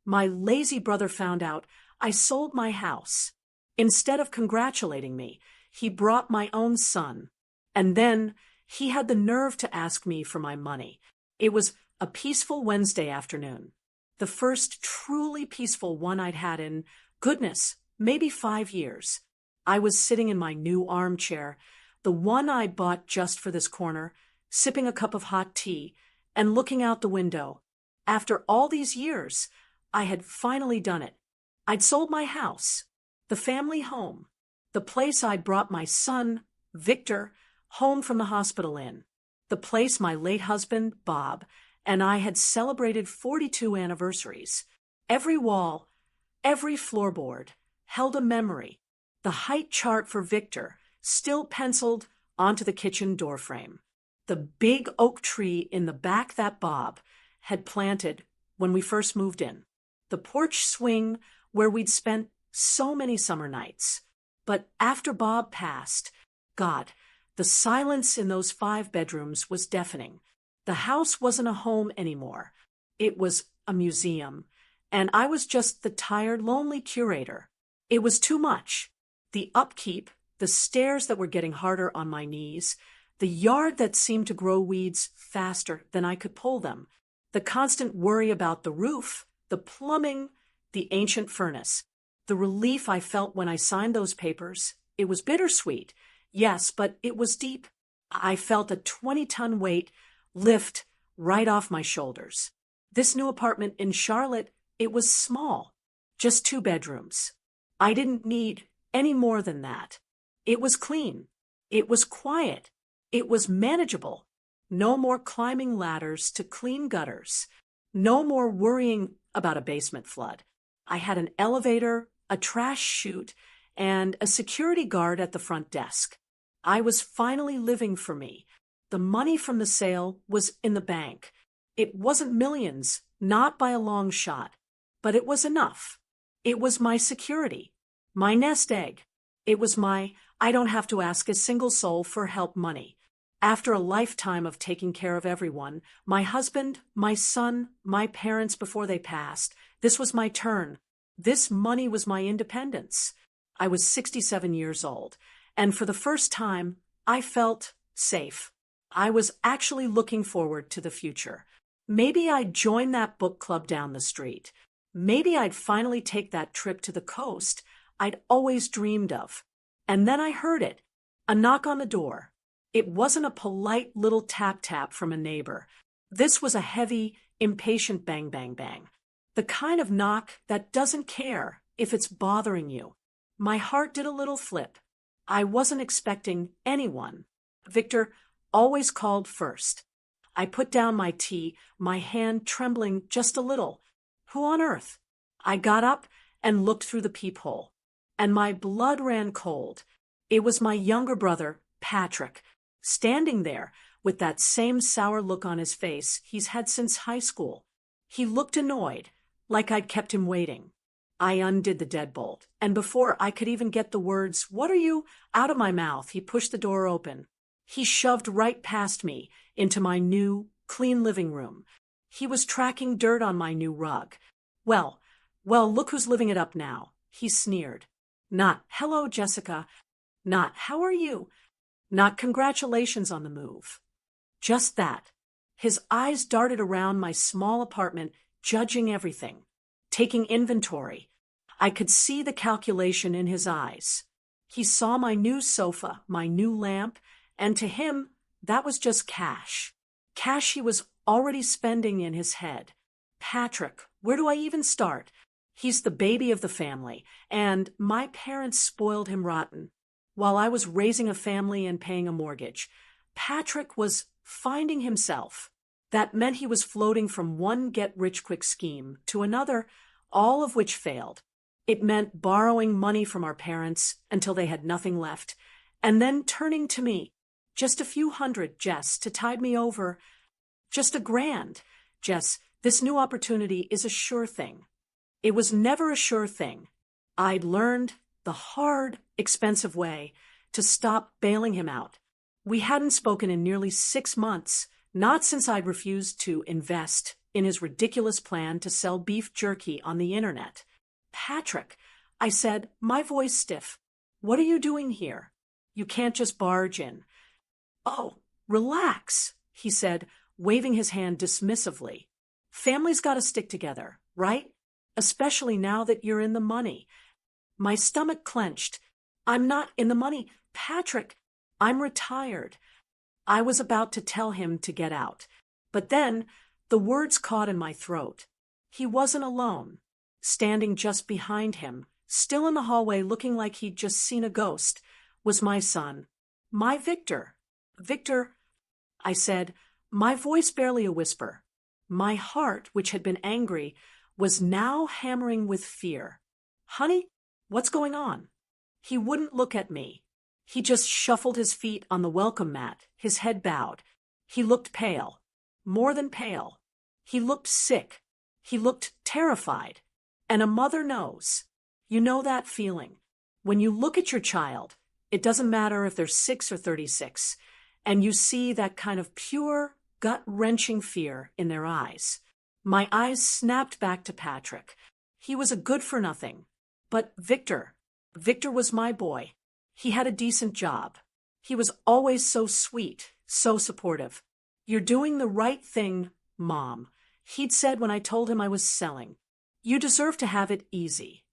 My lazy brother found out I sold my house. Instead of congratulating me, he brought my own son. And then he had the nerve to ask me for my money. It was a peaceful Wednesday afternoon. The first truly peaceful one I'd had in, goodness, maybe 5 years. I was sitting in my new armchair, the one I bought just for this corner, sipping a cup of hot tea and looking out the window. After all these years, I had finally done it. I'd sold my house, the family home, the place I'd brought my son, Victor, home from the hospital in, the place my late husband, Bob, and I had celebrated 42 anniversaries. Every wall, every floorboard held a memory, the height chart for Victor still penciled onto the kitchen doorframe, the big oak tree in the back that Bob had planted when we first moved in, the porch swing where we'd spent so many summer nights. But after Bob passed, God, the silence in those 5 bedrooms was deafening. The house wasn't a home anymore. It was a museum, and I was just the tired, lonely curator. It was too much. The upkeep, the stairs that were getting harder on my knees, the yard that seemed to grow weeds faster than I could pull them, the constant worry about the roof, the plumbing, the ancient furnace. The relief I felt when I signed those papers, it was bittersweet, yes, but it was deep. I felt a 20-ton weight lift right off my shoulders. This new apartment in Charlotte, it was small, just 2 bedrooms. I didn't need any more than that. It was clean. It was quiet. It was manageable. No more climbing ladders to clean gutters. No more worrying about a basement flood. I had an elevator, a trash chute, and a security guard at the front desk. I was finally living for me. The money from the sale was in the bank. It wasn't millions, not by a long shot, but it was enough. It was my security, my nest egg. It was my, I don't have to ask a single soul for help money. After a lifetime of taking care of everyone, my husband, my son, my parents before they passed, this was my turn. This money was my independence. I was 67 years old, and for the first time, I felt safe. I was actually looking forward to the future. Maybe I'd join that book club down the street. Maybe I'd finally take that trip to the coast I'd always dreamed of. And then I heard it, a knock on the door. It wasn't a polite little tap-tap from a neighbor. This was a heavy, impatient bang, bang, bang. The kind of knock that doesn't care if it's bothering you. My heart did a little flip. I wasn't expecting anyone. Victor always called first. I put down my tea, my hand trembling just a little. Who on earth? I got up and looked through the peephole, and my blood ran cold. It was my younger brother, Patrick, standing there with that same sour look on his face he's had since high school. He looked annoyed, like I'd kept him waiting. I undid the deadbolt, and before I could even get the words, "What are you?" out of my mouth, he pushed the door open. He shoved right past me into my new, clean living room. He was tracking dirt on my new rug. Well, look who's living it up now, he sneered. Not, "Hello, Jessica." Not, "How are you?" Not, "Congratulations on the move." Just that. His eyes darted around my small apartment, judging everything, taking inventory. I could see the calculation in his eyes. He saw my new sofa, my new lamp, and to him, that was just cash. Cash he was already spending in his head. Patrick, where do I even start? He's the baby of the family, and my parents spoiled him rotten. While I was raising a family and paying a mortgage, Patrick was finding himself. That meant he was floating from one get-rich-quick scheme to another, all of which failed. It meant borrowing money from our parents until they had nothing left, and then turning to me. Just a few hundred, Jess, to tide me over. Just $1,000. Jess, this new opportunity is a sure thing. It was never a sure thing. I'd learned the hard, expensive way to stop bailing him out. We hadn't spoken in nearly 6 months, not since I'd refused to invest in his ridiculous plan to sell beef jerky on the internet. "Patrick," I said, my voice stiff, "what are you doing here? You can't just barge in." "Oh, relax," he said, waving his hand dismissively. "Family's got to stick together, right? Especially now that you're in the money." My stomach clenched. "I'm not in the money, Patrick. I'm retired." I was about to tell him to get out. But then the words caught in my throat. He wasn't alone. Standing just behind him, still in the hallway looking like he'd just seen a ghost, was my son. My Victor. "Victor," I said, my voice barely a whisper. My heart, which had been angry, was now hammering with fear. "Honey, what's going on?" He wouldn't look at me. He just shuffled his feet on the welcome mat, his head bowed. He looked pale. More than pale. He looked sick. He looked terrified. And a mother knows. You know that feeling. When you look at your child, it doesn't matter if they're 6 or 36, and you see that kind of pure, gut-wrenching fear in their eyes. My eyes snapped back to Patrick. He was a good-for-nothing. But Victor was my boy. He had a decent job. He was always so sweet, so supportive. "You're doing the right thing, Mom," he'd said when I told him I was selling. "You deserve to have it easy."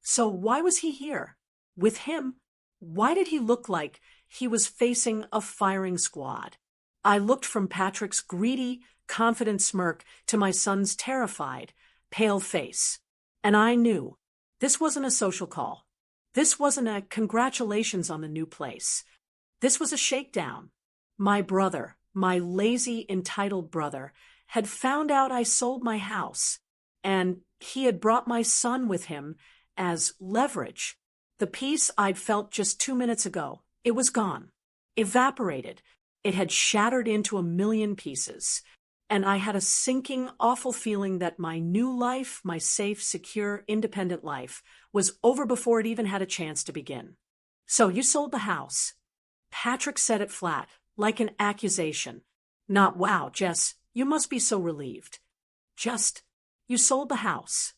So why was he here? With him? Why did he look like he was facing a firing squad? I looked from Patrick's greedy, confident smirk to my son's terrified, pale face. And I knew this wasn't a social call. This wasn't a congratulations on the new place. This was a shakedown. My brother, my lazy, entitled brother, had found out I sold my house, and he had brought my son with him as leverage. The peace I'd felt just 2 minutes ago, it was gone. Evaporated. It had shattered into a million pieces. And I had a sinking, awful feeling that my new life, my safe, secure, independent life, was over before it even had a chance to begin. "So you sold the house." Patrick said it flat, like an accusation. Not, "Wow, Jess, you must be so relieved." Just, "You sold the house."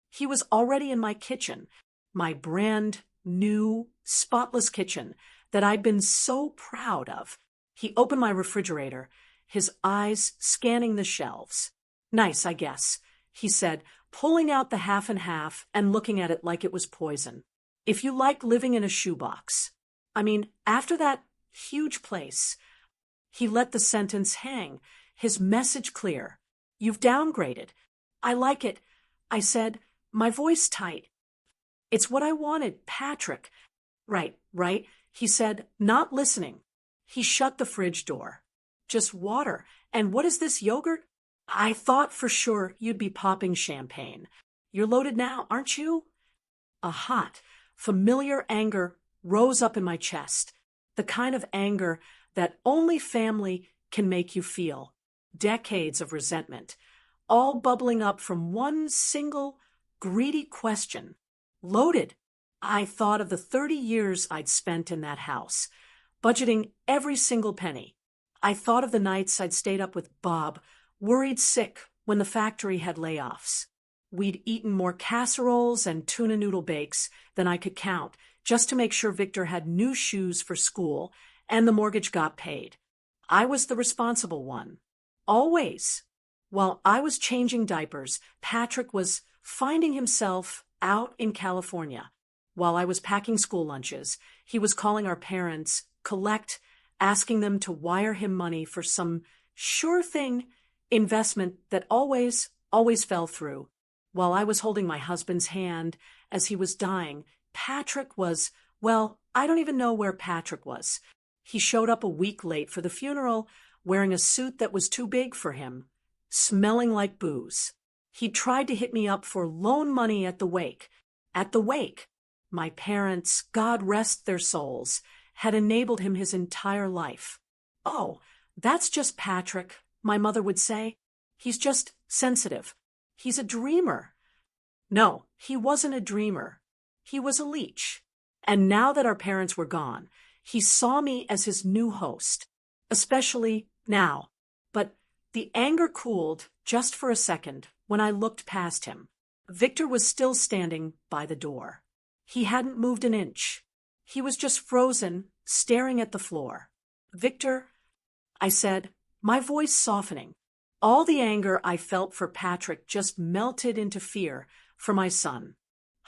He was already in my kitchen, my brand new, spotless kitchen that I'd been so proud of. He opened my refrigerator, his eyes scanning the shelves. "Nice, I guess," he said, pulling out the half and half and looking at it like it was poison. "If you like living in a shoebox. I mean, after that huge place." He let the sentence hang, his message clear. "You've downgraded." "I like it," I said, my voice tight. "It's what I wanted, Patrick." Right, he said, not listening. He shut the fridge door. "Just water. And what is this yogurt? I thought for sure you'd be popping champagne. You're loaded now, aren't you?" A hot, familiar anger rose up in my chest, the kind of anger that only family can make you feel. Decades of resentment, all bubbling up from one single, greedy question. Loaded. I thought of the 30 years I'd spent in that house, budgeting every single penny. I thought of the nights I'd stayed up with Bob, worried sick when the factory had layoffs. We'd eaten more casseroles and tuna noodle bakes than I could count, just to make sure Victor had new shoes for school and the mortgage got paid. I was the responsible one. Always. While I was changing diapers, Patrick was finding himself out in California. While I was packing school lunches, he was calling our parents, collect, asking them to wire him money for some sure thing investment that always fell through. While I was holding my husband's hand as he was dying, Patrick was, well, I don't even know where Patrick was. He showed up a week late for the funeral, wearing a suit that was too big for him, smelling like booze. He tried to hit me up for loan money at the wake. At the wake. My parents, God rest their souls, had enabled him his entire life. "Oh, that's just Patrick," my mother would say. "He's just sensitive. He's a dreamer." No, he wasn't a dreamer. He was a leech. And now that our parents were gone, he saw me as his new host. Especially now. But The anger cooled just for a second when I looked past him. Victor was still standing by the door. He hadn't moved an inch. He was just frozen, staring at the floor. "Victor," I said, my voice softening. All the anger I felt for Patrick just melted into fear for my son.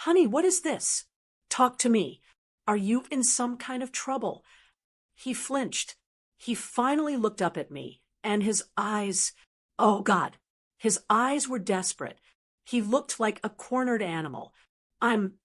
"Honey, what is this? Talk to me. Are you in some kind of trouble?" He flinched. He finally looked up at me, and his eyes, oh God, his eyes were desperate. He looked like a cornered animal. I'm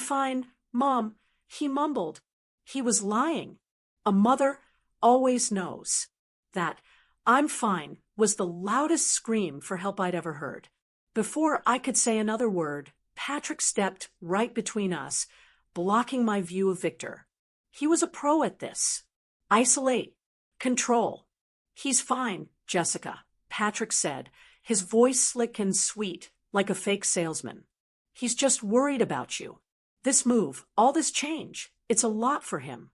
fine, Mom," he mumbled. He was lying. A mother always knows. That "I'm fine" was the loudest scream for help I'd ever heard. Before I could say another word, Patrick stepped right between us, blocking my view of Victor. He was a pro at this. Isolate. Control. "He's fine, Jessica," Patrick said, his voice slick and sweet, like a fake salesman. "He's just worried about you. This move, all this change, it's a lot for him."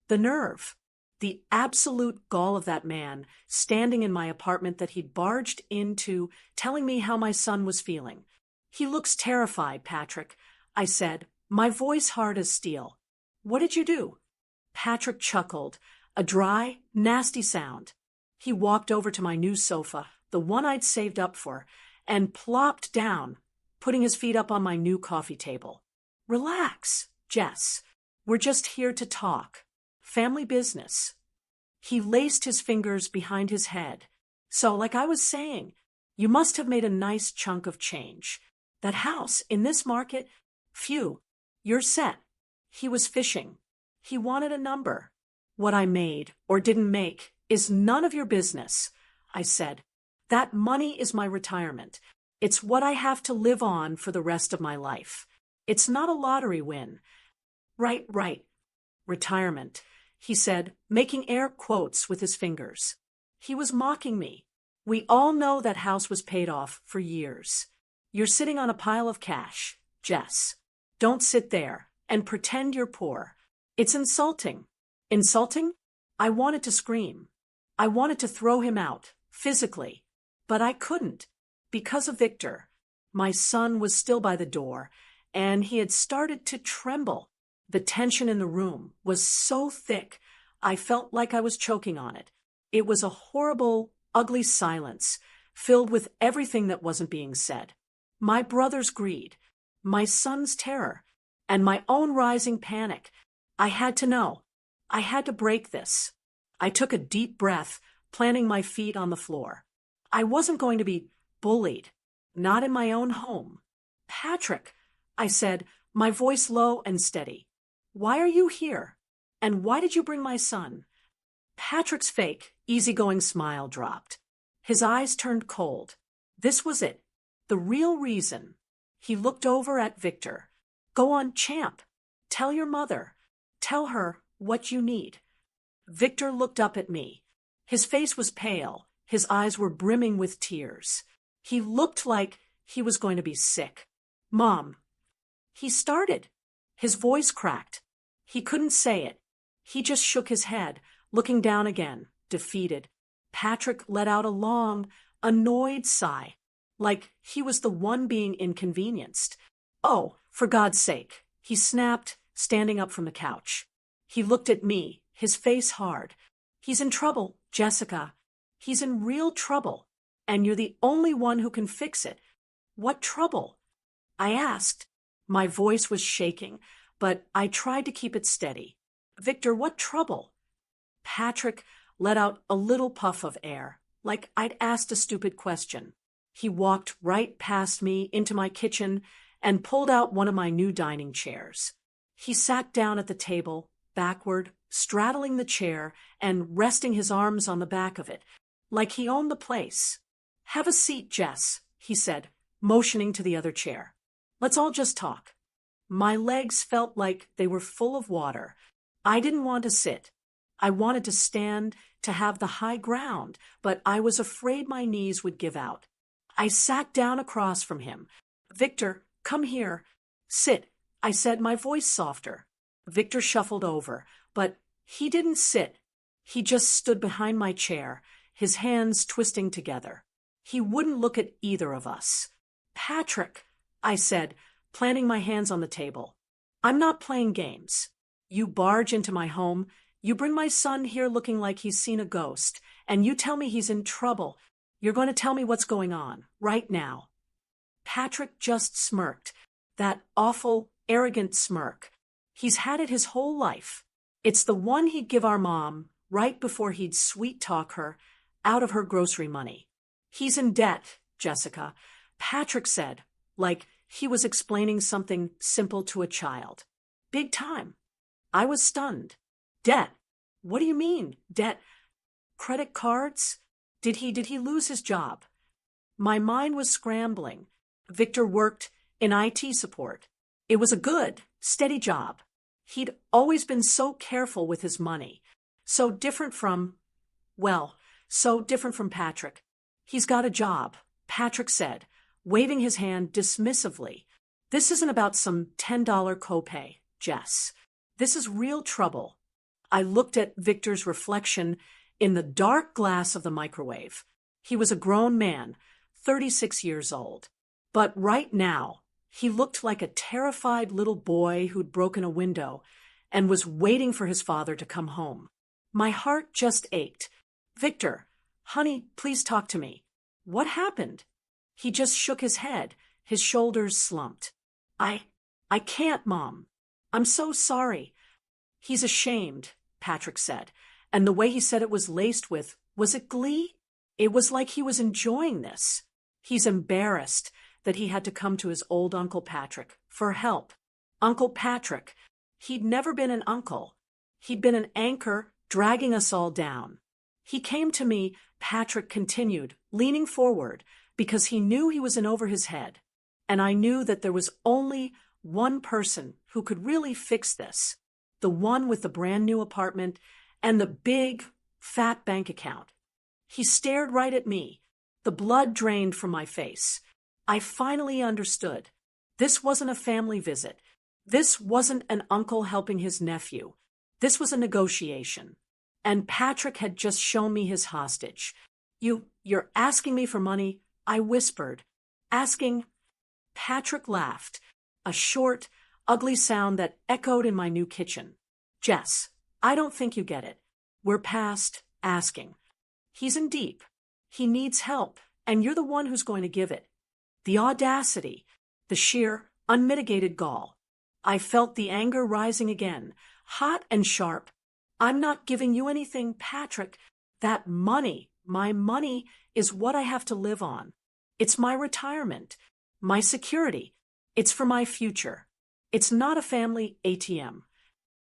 The nerve. The absolute gall of that man, standing in my apartment that he'd barged into, telling me how my son was feeling. "He looks terrified, Patrick," I said, my voice hard as steel. "What did you do?" Patrick chuckled, a dry, nasty sound. He walked over to my new sofa, the one I'd saved up for, and plopped down, putting his feet up on my new coffee table. "Relax, Jess. We're just here to talk. Family business." He laced his fingers behind his head. "So, like I was saying, you must have made a nice chunk of change. That house, in this market, phew, you're set." He was fishing. He wanted a number. "What I made or didn't make is none of your business," I said. "That money is my retirement. It's what I have to live on for the rest of my life. It's not a lottery win." Right. Retirement," he said, making air quotes with his fingers. He was mocking me. "We all know that house was paid off for years. You're sitting on a pile of cash, Jess. Don't sit there and pretend you're poor. It's insulting." Insulting? I wanted to scream. I wanted to throw him out, physically. But I couldn't, because of Victor. My son was still by the door, and he had started to tremble. The tension in the room was so thick, I felt like I was choking on it. It was a horrible, ugly silence, filled with everything that wasn't being said. My brother's greed, my son's terror, and my own rising panic. I had to know. I had to break this. I took a deep breath, planting my feet on the floor. I wasn't going to be bullied, not in my own home. "Patrick," I said, my voice low and steady, "why are you here? And why did you bring my son?" Patrick's fake, easygoing smile dropped. His eyes turned cold. This was it. The real reason. He looked over at Victor. "Go on, champ. Tell your mother. Tell her what you need." Victor looked up at me. His face was pale. His eyes were brimming with tears. He looked like he was going to be sick. "Mom." He started. His voice cracked. He couldn't say it. He just shook his head, looking down again, defeated. Patrick let out a long, annoyed sigh, like he was the one being inconvenienced. "Oh, for God's sake," he snapped, standing up from the couch. He looked at me, his face hard. "He's in trouble, Jessica. He's in real trouble, and you're the only one who can fix it." "What trouble?" I asked. My voice was shaking, but I tried to keep it steady. "Victor, what trouble?" Patrick let out a little puff of air, like I'd asked a stupid question. He walked right past me into my kitchen and pulled out one of my new dining chairs. He sat down at the table, backward, straddling the chair and resting his arms on the back of it, like he owned the place. "Have a seat, Jess," he said, motioning to the other chair. "Let's all just talk." My legs felt like they were full of water. I didn't want to sit. I wanted to stand, to have the high ground, but I was afraid my knees would give out. I sat down across from him. "Victor, come here. Sit," I said, my voice softer. Victor shuffled over, but he didn't sit. He just stood behind my chair, his hands twisting together. He wouldn't look at either of us. "Patrick," I said, planting my hands on the table. "I'm not playing games. You barge into my home, you bring my son here looking like he's seen a ghost, and you tell me he's in trouble. You're going to tell me what's going on, right now." Patrick just smirked, that awful, arrogant smirk. He's had it his whole life. It's the one he'd give our mom right before he'd sweet-talk her out of her grocery money. "He's in debt, Jessica," Patrick said, like he was explaining something simple to a child. "Big time." I was stunned. "Debt? What do you mean, debt? Credit cards? Did he lose his job?" My mind was scrambling. Victor worked in IT support. It was a good, steady job. He'd always been so careful with his money. So different from Patrick. "He's got a job," Patrick said, waving his hand dismissively. "This isn't about some $10 copay, Jess. This is real trouble." I looked at Victor's reflection in the dark glass of the microwave. He was a grown man, 36 years old. But right now, he looked like a terrified little boy who'd broken a window and was waiting for his father to come home. My heart just ached. "Victor, honey, please talk to me. What happened?" He just shook his head, his shoulders slumped. I can't, Mom. I'm so sorry." "He's ashamed," Patrick said, and the way he said it was laced with, was it glee? It was like he was enjoying this. "He's embarrassed that he had to come to his old Uncle Patrick for help. Uncle Patrick. He'd never been an uncle. He'd been an anchor dragging us all down. He came to me," Patrick continued, leaning forward, "because he knew he was in over his head. And I knew that there was only one person who could really fix this. The one with the brand new apartment and the big, fat bank account." He stared right at me. The blood drained from my face. I finally understood. This wasn't a family visit. This wasn't an uncle helping his nephew. This was a negotiation. And Patrick had just shown me his hostage. You're asking me for money?" I whispered. "Asking?" Patrick laughed, a short, ugly sound that echoed in my new kitchen. "Jess, I don't think you get it. We're past asking. He's in deep. He needs help, and you're the one who's going to give it." The audacity, the sheer, unmitigated gall. I felt the anger rising again, hot and sharp. "I'm not giving you anything, Patrick. That money, my money, is what I have to live on. It's my retirement, my security. It's for my future. It's not a family ATM."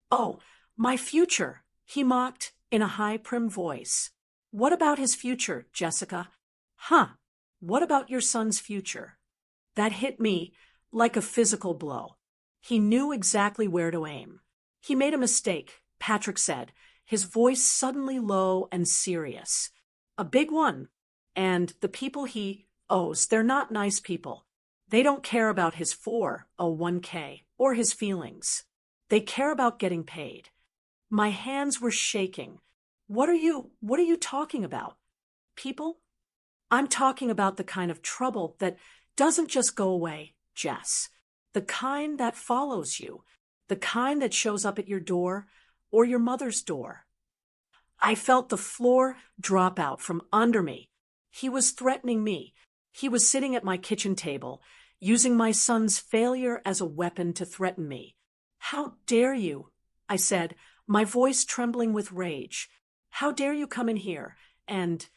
"Oh, my future," he mocked in a high, prim voice. "What about his future, Jessica?" "Huh. What about your son's future?" That hit me like a physical blow. He knew exactly where to aim. "He made a mistake," Patrick said, his voice suddenly low and serious. "A big one. And the people he owes, they're not nice people. They don't care about his 401k or his feelings. They care about getting paid." My hands were shaking. What are you talking about? People? I'm talking about the kind of trouble that doesn't just go away, Jess. The kind that follows you. The kind that shows up at your door or your mother's door. I felt the floor drop out from under me. He was threatening me. He was sitting at my kitchen table, using my son's failure as a weapon to threaten me. "How dare you?" I said, my voice trembling with rage. "How dare you come in here and—"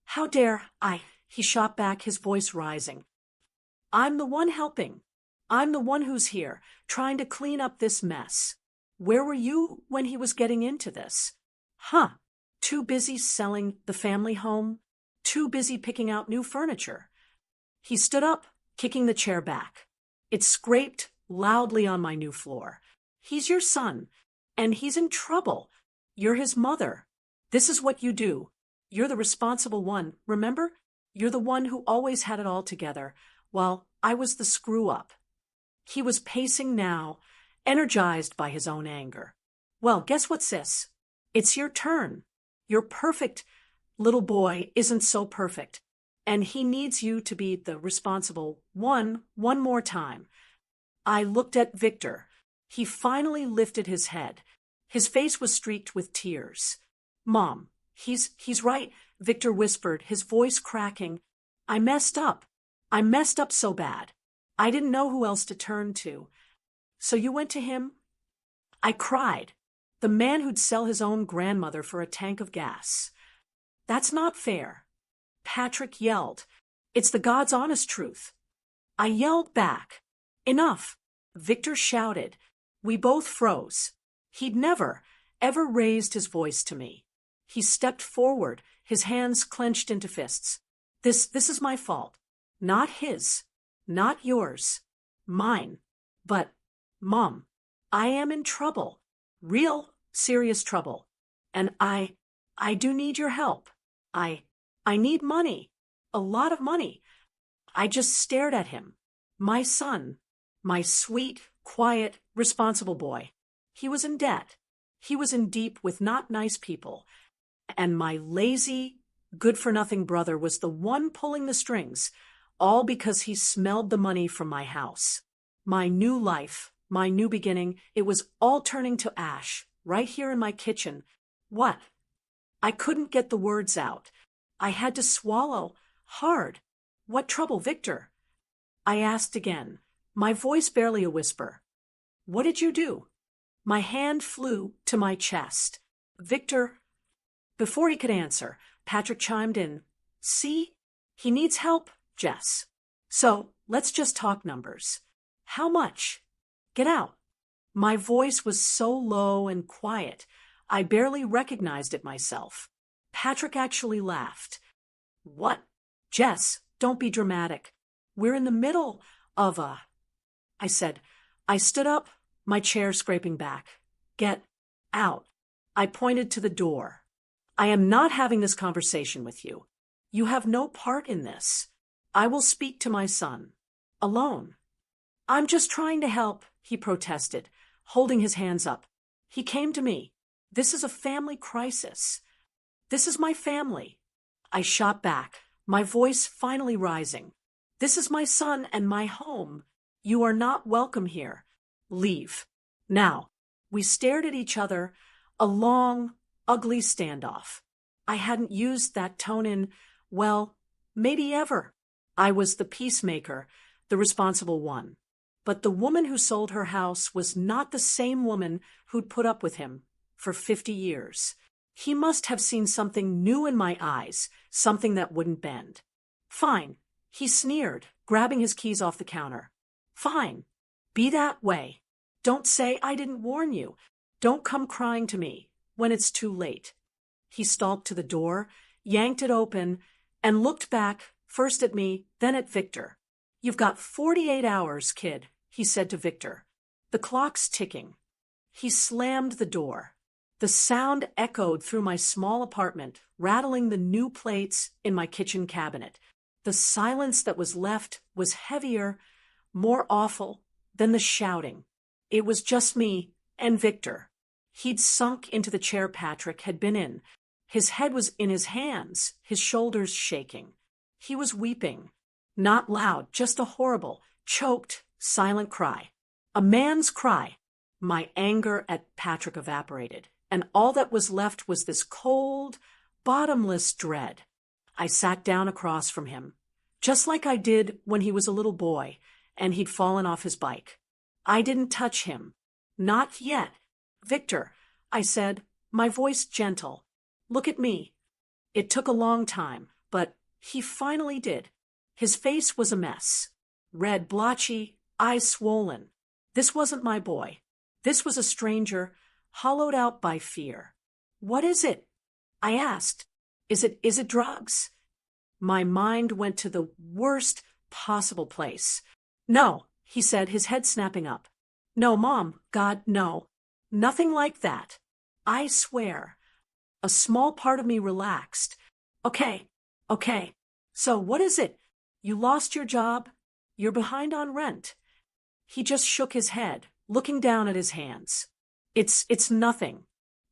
"How dare I?" He shot back, his voice rising. "I'm the one helping. I'm the one who's here, trying to clean up this mess. Where were you when he was getting into this? Huh? Too busy selling the family home? Too busy picking out new furniture?" He stood up, kicking the chair back. It scraped loudly on my new floor. "He's your son, and he's in trouble. You're his mother. This is what you do. You're the responsible one, remember? You're the one who always had it all together, while I was the screw-up." He was pacing now, energized by his own anger. "Well, guess what, sis? It's your turn. You're perfect. little boy isn't so perfect, and he needs you to be the responsible one more time. I looked at Victor. He finally lifted his head. His face was streaked with tears. Mom, he's right, Victor whispered, his voice cracking. I messed up. I messed up so bad. I didn't know who else to turn to. So you went to him? I cried. The man who'd sell his own grandmother for a tank of gas. That's not fair. Patrick yelled. It's the God's honest truth. I yelled back. Enough. Victor shouted. We both froze. He'd never, ever raised his voice to me. He stepped forward, his hands clenched into fists. This is my fault. Not his. Not yours. Mine. But, Mom, I am in trouble. Real, serious trouble. And I do need your help. I need money. A lot of money. I just stared at him. My son. My sweet, quiet, responsible boy. He was in debt. He was in deep with not nice people. And my lazy, good-for-nothing brother was the one pulling the strings, all because he smelled the money from my house. My new life, my new beginning, it was all turning to ash, right here in my kitchen. What? I couldn't get the words out. I had to swallow, hard. What trouble, Victor? I asked again, my voice barely a whisper. What did you do? My hand flew to my chest. Victor. Before he could answer, Patrick chimed in. See? He needs help, Jess. So, let's just talk numbers. How much? Get out. My voice was so low and quiet, I barely recognized it myself. Patrick actually laughed. What? Jess, don't be dramatic. We're in the middle of I said. I stood up, my chair scraping back. Get out. I pointed to the door. I am not having this conversation with you. You have no part in this. I will speak to my son. Alone. I'm just trying to help, he protested, holding his hands up. He came to me. This is a family crisis. This is my family. I shot back, my voice finally rising. This is my son and my home. You are not welcome here. Leave. Now. We stared at each other, a long, ugly standoff. I hadn't used that tone in, well, maybe ever. I was the peacemaker, the responsible one. But the woman who sold her house was not the same woman who'd put up with him for 50 years. He must have seen something new in my eyes, something that wouldn't bend. Fine, he sneered, grabbing his keys off the counter. Fine, be that way. Don't say I didn't warn you. Don't come crying to me when it's too late. He stalked to the door, yanked it open, and looked back, first at me, then at Victor. You've got 48 hours, kid, he said to Victor. The clock's ticking. He slammed the door. The sound echoed through my small apartment, rattling the new plates in my kitchen cabinet. The silence that was left was heavier, more awful than the shouting. It was just me and Victor. He'd sunk into the chair Patrick had been in. His head was in his hands, his shoulders shaking. He was weeping. Not loud, just a horrible, choked, silent cry. A man's cry. My anger at Patrick evaporated, and all that was left was this cold, bottomless dread. I sat down across from him, just like I did when he was a little boy and he'd fallen off his bike. I didn't touch him. Not yet. Victor, I said, my voice gentle. Look at me. It took a long time, but he finally did. His face was a mess. Red, blotchy, eyes swollen. This wasn't my boy. This was a stranger, hollowed out by fear. What is it? I asked. Is it drugs? My mind went to the worst possible place. No, he said, his head snapping up. No, Mom, God, no. Nothing like that. I swear. A small part of me relaxed. Okay. So what is it? You lost your job? You're behind on rent. He just shook his head, looking down at his hands. It's nothing.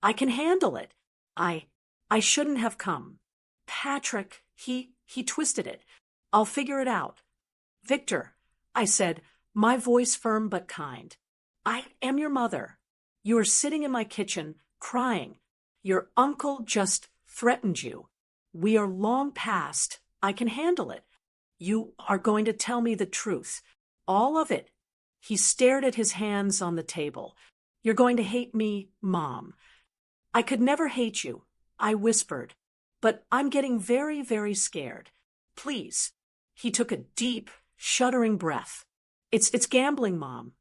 I can handle it. I shouldn't have come. Patrick, he twisted it. I'll figure it out. Victor, I said, my voice firm but kind. I am your mother. You are sitting in my kitchen, crying. Your uncle just threatened you. We are long past. I can handle it. You are going to tell me the truth. All of it. He stared at his hands on the table. You're going to hate me, Mom. I could never hate you, I whispered. But I'm getting very, very scared. Please. He took a deep, shuddering breath. It's gambling, Mom.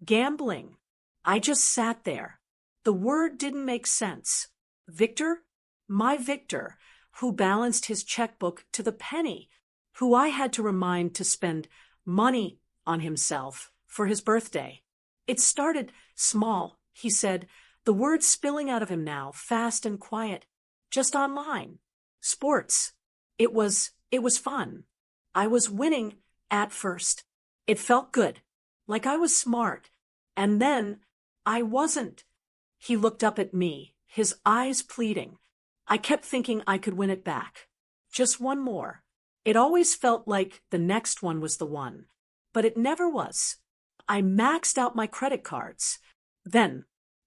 Gambling. I just sat there. The word didn't make sense. Victor? My Victor, who balanced his checkbook to the penny, who I had to remind to spend money on himself for his birthday. It started small, he said, the words spilling out of him now, fast and quiet. Just online. Sports. It was fun. I was winning at first. It felt good. Like I was smart. And then I wasn't. He looked up at me, his eyes pleading. I kept thinking I could win it back. Just one more. It always felt like the next one was the one. But it never was. I maxed out my credit cards. Then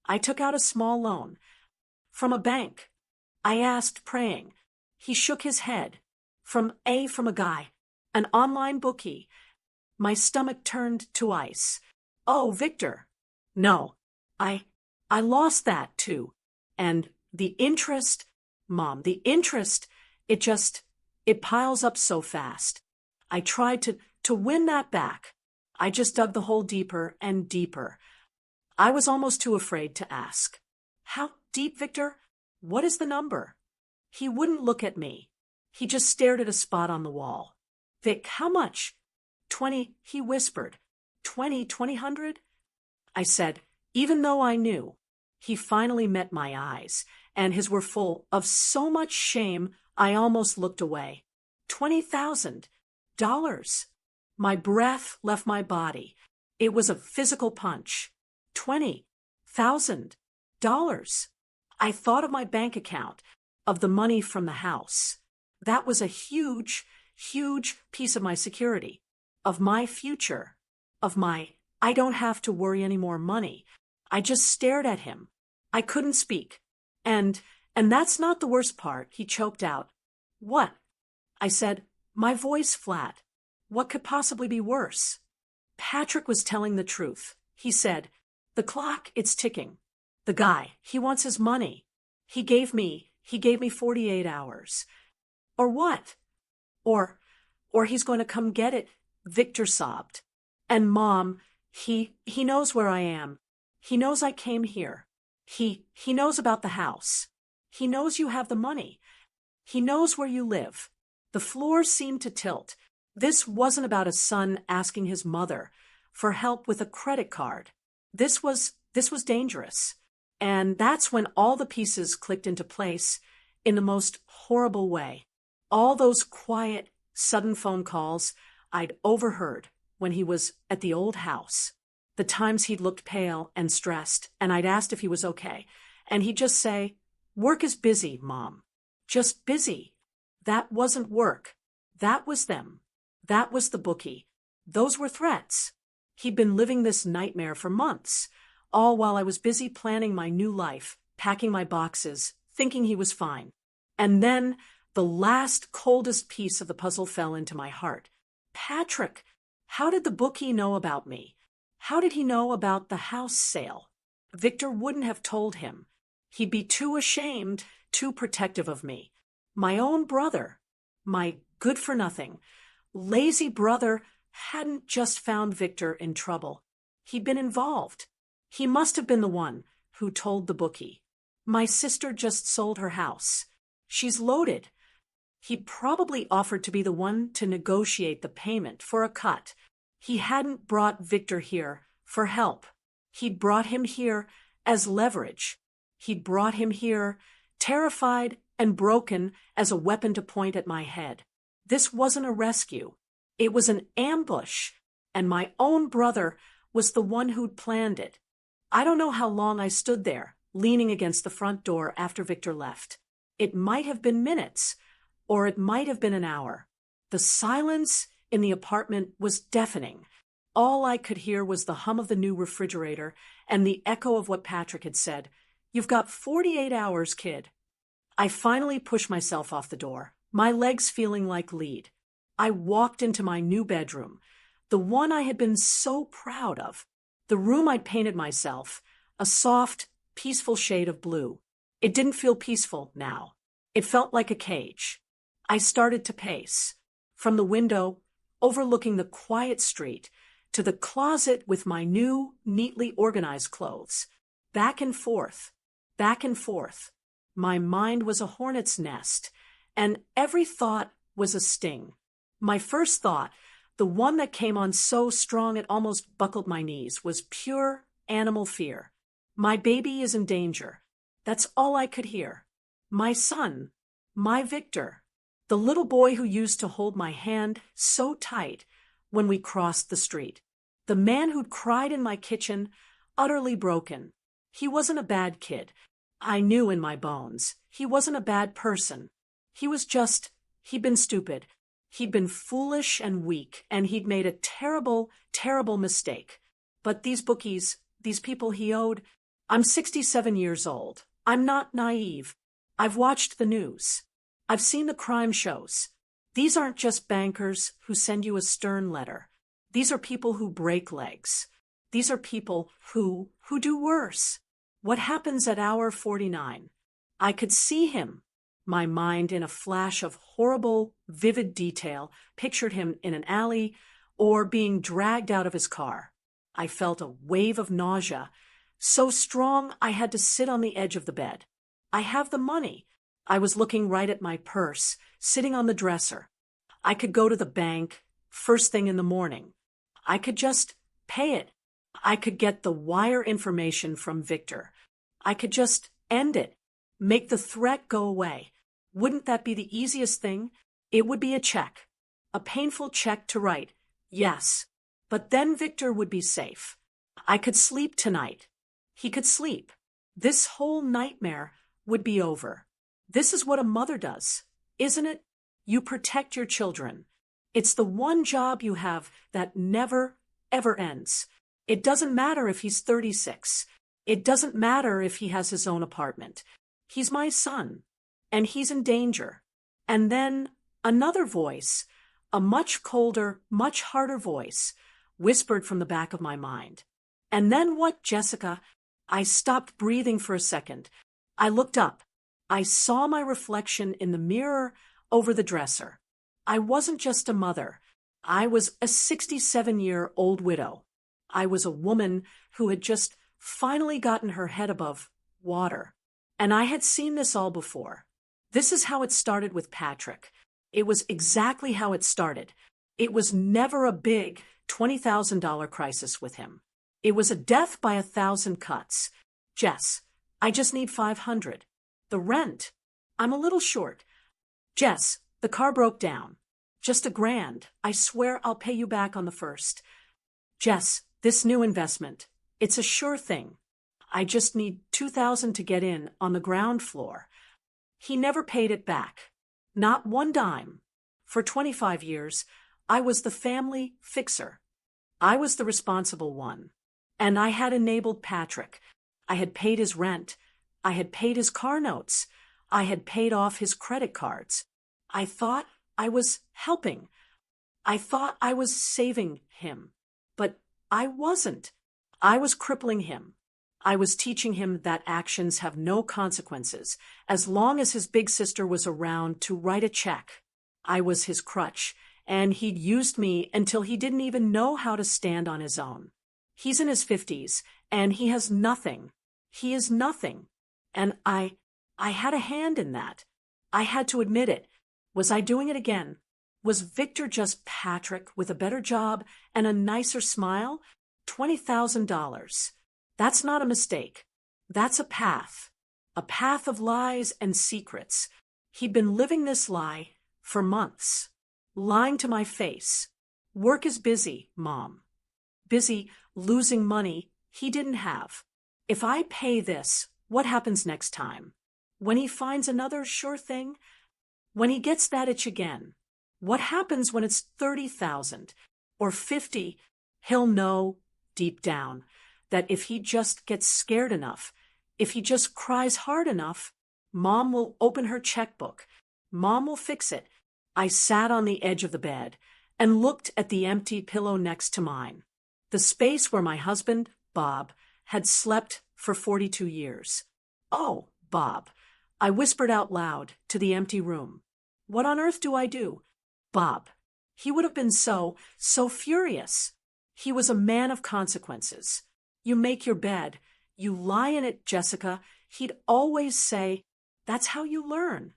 I took out a small loan from a bank. I asked, praying. He shook his head. From a guy. An online bookie. My stomach turned to ice. Oh, Victor. No. I lost that too. And the interest, Mom, the interest, it piles up so fast. I tried to win that back. I just dug the hole deeper and deeper. I was almost too afraid to ask. How deep, Victor? What is the number? He wouldn't look at me. He just stared at a spot on the wall. Vic, how much? 20, he whispered. 2,000? I said, even though I knew. He finally met my eyes, and his were full of so much shame I almost looked away. $20,000. My breath left my body. It was a physical punch. $20,000. I thought of my bank account, of the money from the house. That was a huge, huge piece of my security, of my future, of my, I don't have to worry any more money. I just stared at him. I couldn't speak. And that's not the worst part, he choked out. What? I said, my voice flat. What could possibly be worse? Patrick was telling the truth. He said, the clock, it's ticking. The guy, he wants his money. He gave me 48 hours. Or what? Or he's going to come get it, Victor sobbed. And Mom, he knows where I am. He knows I came here. He knows about the house. He knows you have the money. He knows where you live. The floor seemed to tilt. This wasn't about a son asking his mother for help with a credit card. This was dangerous. And that's when all the pieces clicked into place in the most horrible way. All those quiet, sudden phone calls I'd overheard when he was at the old house. The times he'd looked pale and stressed, and I'd asked if he was okay. And he'd just say, work is busy, Mom. Just busy. That wasn't work. That was them. That was the bookie. Those were threats. He'd been living this nightmare for months, all while I was busy planning my new life, packing my boxes, thinking he was fine. And then the last, coldest piece of the puzzle fell into my heart. Patrick, how did the bookie know about me? How did he know about the house sale? Victor wouldn't have told him. He'd be too ashamed, too protective of me. My own brother, my good-for-nothing, lazy brother hadn't just found Victor in trouble. He'd been involved. He must have been the one who told the bookie. My sister just sold her house. She's loaded. He probably offered to be the one to negotiate the payment for a cut. He hadn't brought Victor here for help. He'd brought him here as leverage. He'd brought him here, terrified and broken, as a weapon to point at my head. This wasn't a rescue. It was an ambush, and my own brother was the one who'd planned it. I don't know how long I stood there, leaning against the front door after Victor left. It might have been minutes, or it might have been an hour. The silence in the apartment was deafening. All I could hear was the hum of the new refrigerator and the echo of what Patrick had said. "You've got 48 hours, kid." I finally pushed myself off the door, my legs feeling like lead. I walked into my new bedroom, the one I had been so proud of, the room I'd painted myself, a soft, peaceful shade of blue. It didn't feel peaceful now. It felt like a cage. I started to pace. From the window, overlooking the quiet street, to the closet with my new, neatly organized clothes. Back and forth, back and forth. My mind was a hornet's nest, and every thought was a sting. My first thought, the one that came on so strong it almost buckled my knees, was pure animal fear. My baby is in danger. That's all I could hear. My son, my Victor, the little boy who used to hold my hand so tight when we crossed the street. The man who'd cried in my kitchen, utterly broken. He wasn't a bad kid. I knew in my bones. He wasn't a bad person. He'd been stupid. He'd been foolish and weak, and he'd made a terrible, terrible mistake. But these bookies, these people he owed, I'm 67 years old. I'm not naive. I've watched the news. I've seen the crime shows. These aren't just bankers who send you a stern letter. These are people who break legs. These are people who do worse. What happens at hour 49? I could see him. My mind, in a flash of horrible, vivid detail, pictured him in an alley or being dragged out of his car. I felt a wave of nausea, so strong I had to sit on the edge of the bed. I have the money. I was looking right at my purse, sitting on the dresser. I could go to the bank first thing in the morning. I could just pay it. I could get the wire information from Victor. I could just end it, make the threat go away. Wouldn't that be the easiest thing? It would be a check. A painful check to write. Yes. But then Victor would be safe. I could sleep tonight. He could sleep. This whole nightmare would be over. This is what a mother does, isn't it? You protect your children. It's the one job you have that never, ever ends. It doesn't matter if he's 36. It doesn't matter if he has his own apartment. He's my son, and he's in danger. And then another voice, a much colder, much harder voice, whispered from the back of my mind. And then what, Jessica? I stopped breathing for a second. I looked up. I saw my reflection in the mirror over the dresser. I wasn't just a mother. I was a 67-year-old widow. I was a woman who had just finally gotten her head above water. And I had seen this all before. This is how it started with Patrick. It was exactly how it started. It was never a big $20,000 crisis with him. It was a death by 1,000 cuts. Jess, I just need 500. The rent. I'm a little short. Jess, the car broke down. Just $1,000. I swear I'll pay you back on the first. Jess, this new investment. It's a sure thing. I just need 2,000 to get in on the ground floor. He never paid it back. Not one dime. For 25 years, I was the family fixer. I was the responsible one. And I had enabled Patrick. I had paid his rent. I had paid his car notes. I had paid off his credit cards. I thought I was helping. I thought I was saving him. But I wasn't. I was crippling him. I was teaching him that actions have no consequences, as long as his big sister was around to write a check. I was his crutch, and he'd used me until he didn't even know how to stand on his own. He's in his 50s, and he has nothing. He is nothing. And I had a hand in that. I had to admit it. Was I doing it again? Was Victor just Patrick with a better job and a nicer smile? $20,000. That's not a mistake. That's a path of lies and secrets. He'd been living this lie for months, lying to my face. Work is busy, Mom. Busy losing money he didn't have. If I pay this, what happens next time? When he finds another sure thing? When he gets that itch again, what happens when it's 30,000 or 50? He'll know deep down that if he just gets scared enough, if he just cries hard enough, Mom will open her checkbook. Mom will fix it. I sat on the edge of the bed and looked at the empty pillow next to mine, the space where my husband, Bob, had slept for 42 years. "Oh, Bob," I whispered out loud to the empty room. "What on earth do I do?" Bob. He would have been so furious. He was a man of consequences. "You make your bed. You lie in it, Jessica." He'd always say, "That's how you learn."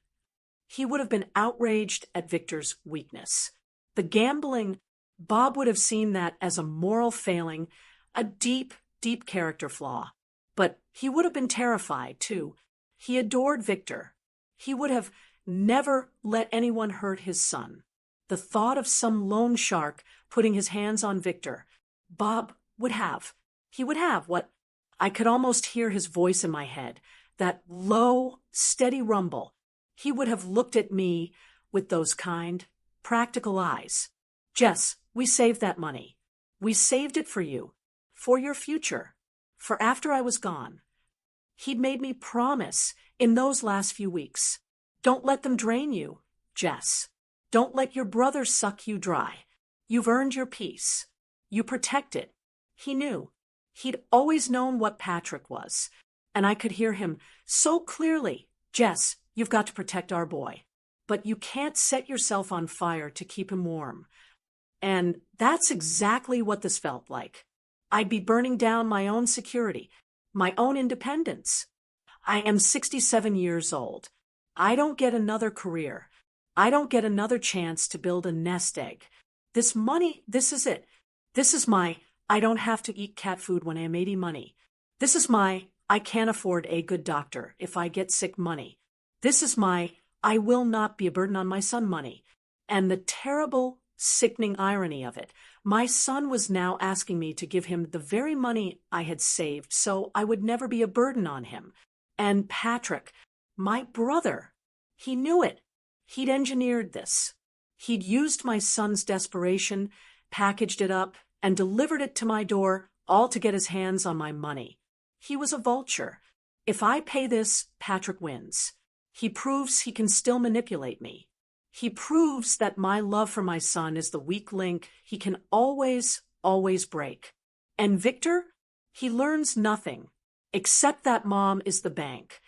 He would have been outraged at Victor's weakness. The gambling, Bob would have seen that as a moral failing, a deep, deep character flaw. But he would have been terrified, too. He adored Victor. He would have never let anyone hurt his son. The thought of some loan shark putting his hands on Victor, Bob would have. He would have what? I could almost hear his voice in my head, that low, steady rumble. He would have looked at me with those kind, practical eyes. "Jess, we saved that money. We saved it for you, for your future, for after I was gone." He'd made me promise in those last few weeks. "Don't let them drain you, Jess. Don't let your brother suck you dry. You've earned your peace. You protect it." He knew. He'd always known what Patrick was. And I could hear him so clearly. "Jess, you've got to protect our boy. But you can't set yourself on fire to keep him warm." And that's exactly what this felt like. I'd be burning down my own security, my own independence. I am 67 years old. I don't get another career. I don't get another chance to build a nest egg. This money, this is it. This is my I don't have to eat cat food when I'm 80 money. This is my I can't afford a good doctor if I get sick money. This is my I will not be a burden on my son money. And the terrible, sickening irony of it, my son was now asking me to give him the very money I had saved so I would never be a burden on him. And Patrick, my brother, he knew it. He'd engineered this. He'd used my son's desperation, packaged it up, and delivered it to my door, all to get his hands on my money. He was a vulture. If I pay this, Patrick wins. He proves he can still manipulate me. He proves that my love for my son is the weak link he can always, always break. And Victor, he learns nothing, except that Mom is the bank.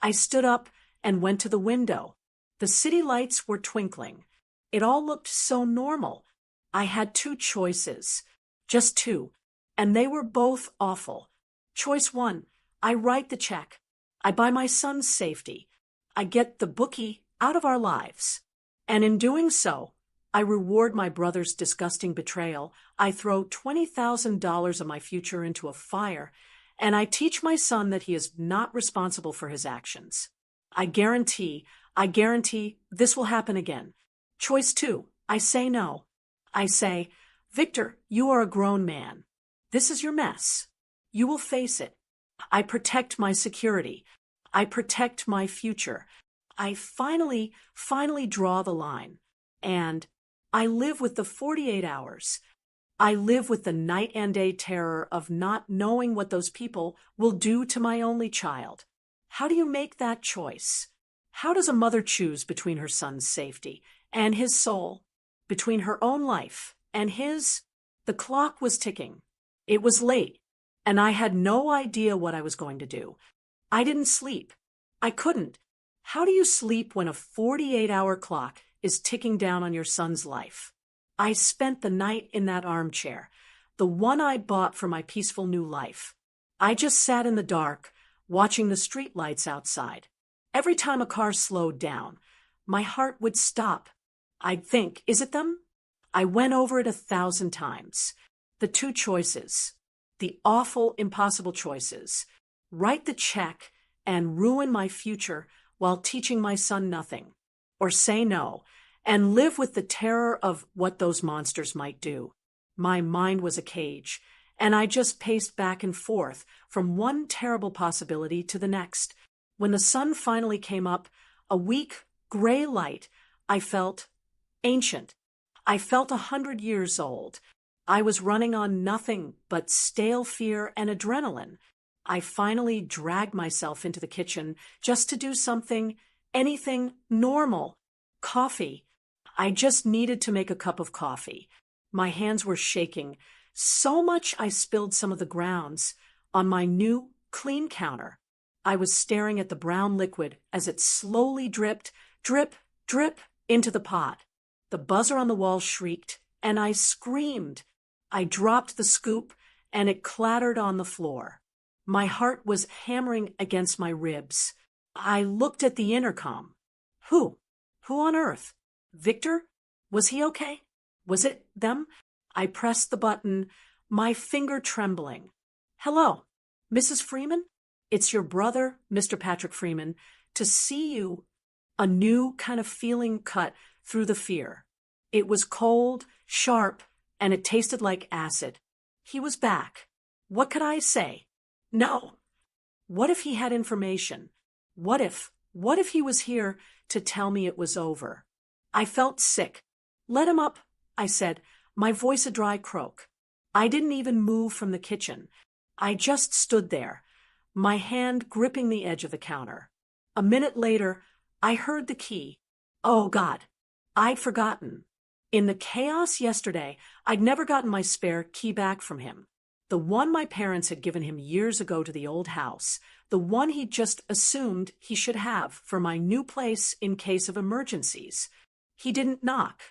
I stood up and went to the window. The city lights were twinkling. It all looked so normal. I had two choices, just two, and they were both awful. Choice one, I write the check. I buy my son's safety. I get the bookie out of our lives. And in doing so, I reward my brother's disgusting betrayal. I throw $20,000 of my future into a fire, and I teach my son that he is not responsible for his actions. I guarantee this will happen again. Choice two, I say no. I say, Victor, you are a grown man. This is your mess. You will face it. I protect my security. I protect my future. I finally draw the line. And I live with the 48 hours. I live with the night and day terror of not knowing what those people will do to my only child. How do you make that choice? How does a mother choose between her son's safety and his soul, between her own life and his? The clock was ticking. It was late, and I had no idea what I was going to do. I didn't sleep. I couldn't. How do you sleep when a 48-hour clock is ticking down on your son's life? I spent the night in that armchair, the one I bought for my peaceful new life. I just sat in the dark, watching the street lights outside. Every time a car slowed down, my heart would stop. I'd think, is it them? I went over it 1,000 times. The two choices, the awful, impossible choices. Write the check and ruin my future while teaching my son nothing. Or say no and live with the terror of what those monsters might do. My mind was a cage, and I just paced back and forth from one terrible possibility to the next. When the sun finally came up, a weak, gray light, I felt ancient. I felt 100 years old. I was running on nothing but stale fear and adrenaline. I finally dragged myself into the kitchen just to do something, anything normal. Coffee. I just needed to make a cup of coffee. My hands were shaking so much I spilled some of the grounds on my new, clean counter. I was staring at the brown liquid as it slowly dripped, drip, drip, into the pot. The buzzer on the wall shrieked, and I screamed. I dropped the scoop, and it clattered on the floor. My heart was hammering against my ribs. I looked at the intercom. Who? Who on earth? Victor? Was he okay? Was it them? I pressed the button, my finger trembling. Hello, Mrs. Freeman? It's your brother, Mr. Patrick Freeman. To see you. A new kind of feeling cut through the fear. It was cold, sharp, and it tasted like acid. He was back. What could I say? No. What if he had information? What if he was here to tell me it was over? I felt sick. Let him up, I said, my voice a dry croak. I didn't even move from the kitchen. I just stood there, my hand gripping the edge of the counter. A minute later, I heard the key. Oh, God, I'd forgotten. In the chaos yesterday, I'd never gotten my spare key back from him. The one my parents had given him years ago to the old house, the one he'd just assumed he should have for my new place in case of emergencies. He didn't knock.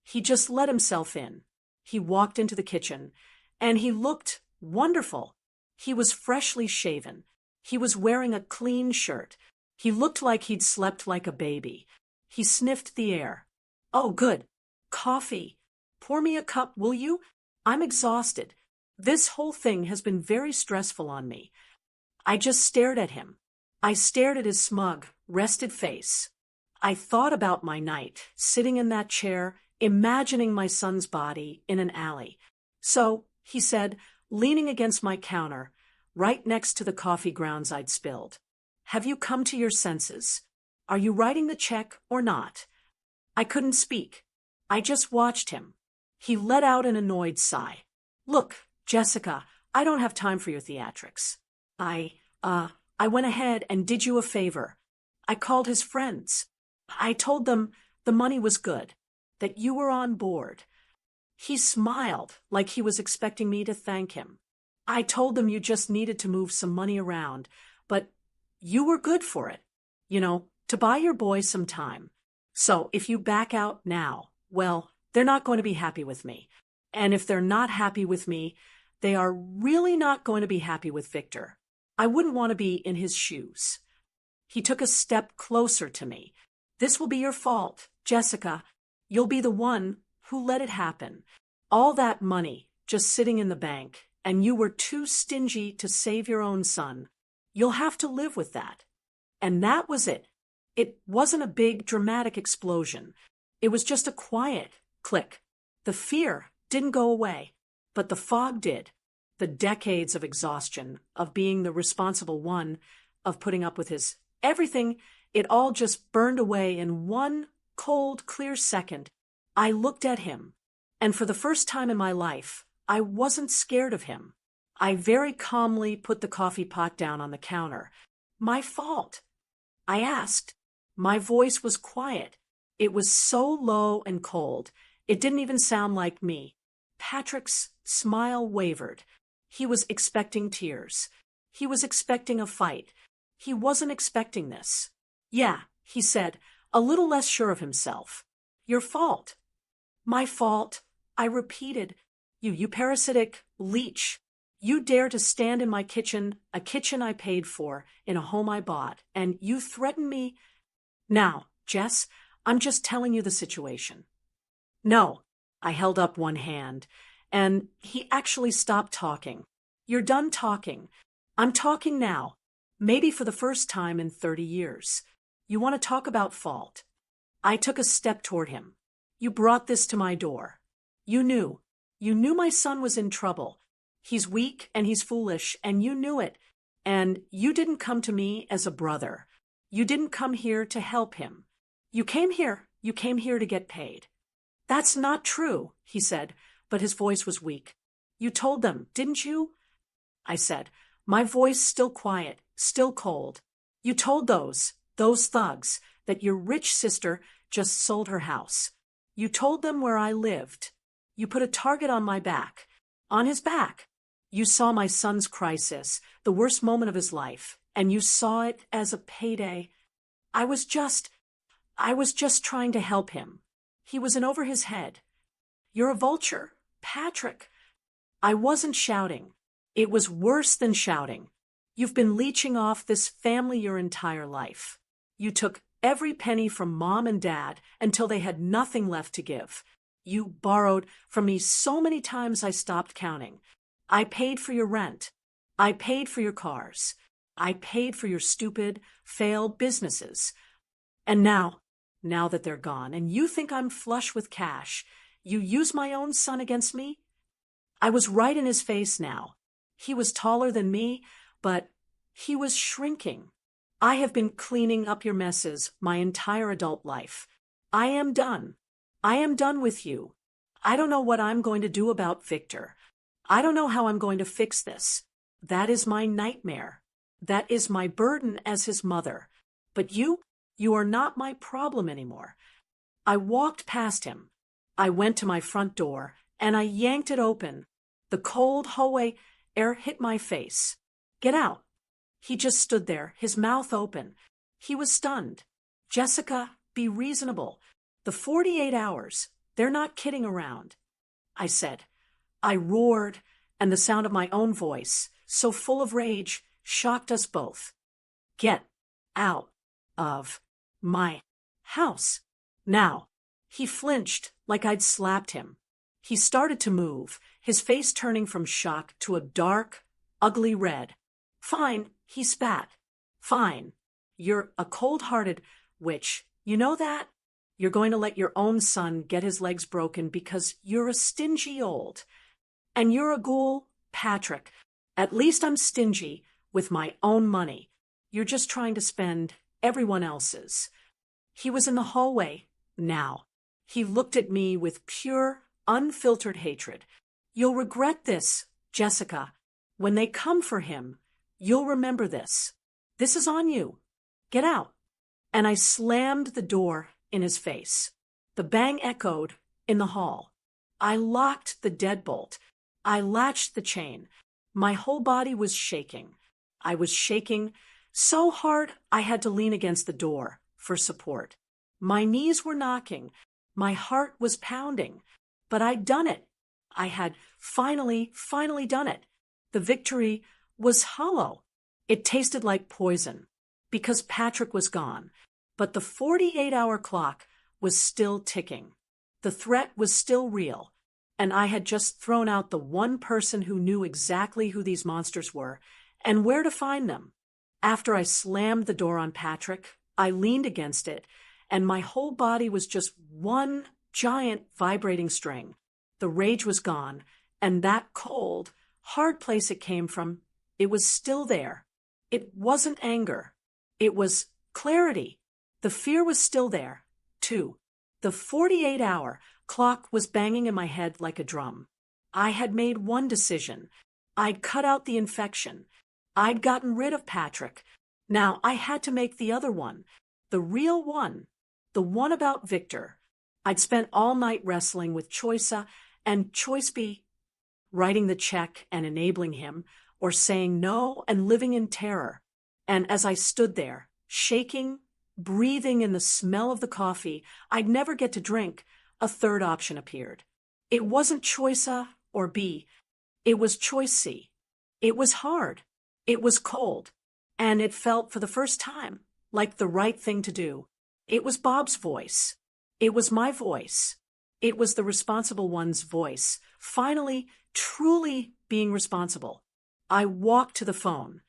He just let himself in. He walked into the kitchen, and he looked wonderful. He was freshly shaven. He was wearing a clean shirt. He looked like he'd slept like a baby. He sniffed the air. Oh, good. Coffee. Pour me a cup, will you? I'm exhausted. This whole thing has been very stressful on me. I just stared at him. I stared at his smug, rested face. I thought about my night, sitting in that chair, imagining my son's body in an alley. So, he said, leaning against my counter, right next to the coffee grounds I'd spilled. Have you come to your senses? Are you writing the check or not? I couldn't speak. I just watched him. He let out an annoyed sigh. Look, Jessica, I don't have time for your theatrics. I went ahead and did you a favor. I called his friends. I told them the money was good, that you were on board. He smiled like he was expecting me to thank him. I told them you just needed to move some money around, but you were good for it, to buy your boy some time. So if you back out now, well, they're not going to be happy with me. And if they're not happy with me, they are really not going to be happy with Victor. I wouldn't want to be in his shoes. He took a step closer to me. This will be your fault, Jessica. You'll be the one who let it happen. All that money just sitting in the bank, and you were too stingy to save your own son. You'll have to live with that. And that was it. It wasn't a big, dramatic explosion. It was just a quiet click. The fear didn't go away, but the fog did. The decades of exhaustion, of being the responsible one, of putting up with his everything, it all just burned away in one cold, clear second. I looked at him, and for the first time in my life, I wasn't scared of him. I very calmly put the coffee pot down on the counter. My fault. I asked. My voice was quiet. It was so low and cold, it didn't even sound like me. Patrick's smile wavered. He was expecting tears. He was expecting a fight. He wasn't expecting this. Yeah, he said, a little less sure of himself. Your fault. My fault, I repeated. You parasitic leech. You dare to stand in my kitchen, a kitchen I paid for, in a home I bought, and you threaten me. Now, Jess, I'm just telling you the situation. No, I held up one hand, and he actually stopped talking. You're done talking. I'm talking now, maybe for the first time in 30 years. You want to talk about fault? I took a step toward him. You brought this to my door. You knew my son was in trouble. He's weak and he's foolish, and you knew it. And you didn't come to me as a brother. You didn't come here to help him. You came here You came here to get paid. That's not true, he said, but his voice was weak. You told them, didn't you? I said, my voice still quiet, still cold. You told those thugs, that your rich sister just sold her house. You told them where I lived. You put a target on my back. On his back. You saw my son's crisis, the worst moment of his life, and you saw it as a payday. I was just trying to help him. He was in over his head. You're a vulture, Patrick. I wasn't shouting. It was worse than shouting. You've been leeching off this family your entire life. You took every penny from Mom and Dad until they had nothing left to give. You borrowed from me so many times I stopped counting. I paid for your rent. I paid for your cars. I paid for your stupid, failed businesses. And now that they're gone, and you think I'm flush with cash, you use my own son against me? I was right in his face now. He was taller than me, but he was shrinking. I have been cleaning up your messes my entire adult life. I am done. I am done with you. I don't know what I'm going to do about Victor. I don't know how I'm going to fix this. That is my nightmare. That is my burden as his mother. But you are not my problem anymore. I walked past him. I went to my front door, and I yanked it open. The cold hallway air hit my face. Get out. He just stood there, his mouth open. He was stunned. Jessica, be reasonable. The 48 hours, they're not kidding around. I said. I roared, and the sound of my own voice, so full of rage, shocked us both. Get out of my house. Now. He flinched like I'd slapped him. He started to move, his face turning from shock to a dark, ugly red. Fine, he spat. Fine. You're a cold-hearted witch. You know that? You're going to let your own son get his legs broken because you're a stingy old. And you're a ghoul, Patrick. At least I'm stingy with my own money. You're just trying to spend everyone else's. He was in the hallway now. He looked at me with pure, unfiltered hatred. You'll regret this, Jessica. When they come for him, you'll remember this. This is on you. Get out. And I slammed the door in his face. The bang echoed in the hall. I locked the deadbolt. I latched the chain. My whole body was shaking. I was shaking so hard I had to lean against the door for support. My knees were knocking. My heart was pounding. But I'd done it. I had finally done it. The victory was hollow. It tasted like poison because Patrick was gone. But the 48-hour clock was still ticking. The threat was still real. And I had just thrown out the one person who knew exactly who these monsters were and where to find them. After I slammed the door on Patrick, I leaned against it, and my whole body was just one giant vibrating string. The rage was gone, and that cold, hard place it came from, it was still there. It wasn't anger. It was clarity. The fear was still there, too. The 48-hour clock was banging in my head like a drum. I had made one decision. I'd cut out the infection. I'd gotten rid of Patrick. Now I had to make the other one, the real one, the one about Victor. I'd spent all night wrestling with Choice-A and Choice B, writing the check and enabling him, or saying no and living in terror. And as I stood there, shaking, breathing in the smell of the coffee I'd never get to drink, a third option appeared. It wasn't Choice-A or B. It was Choice C. It was hard. It was cold. And it felt for the first time like the right thing to do. It was Bob's voice. It was my voice. It was the responsible one's voice, finally, truly being responsible. I walked to the phone.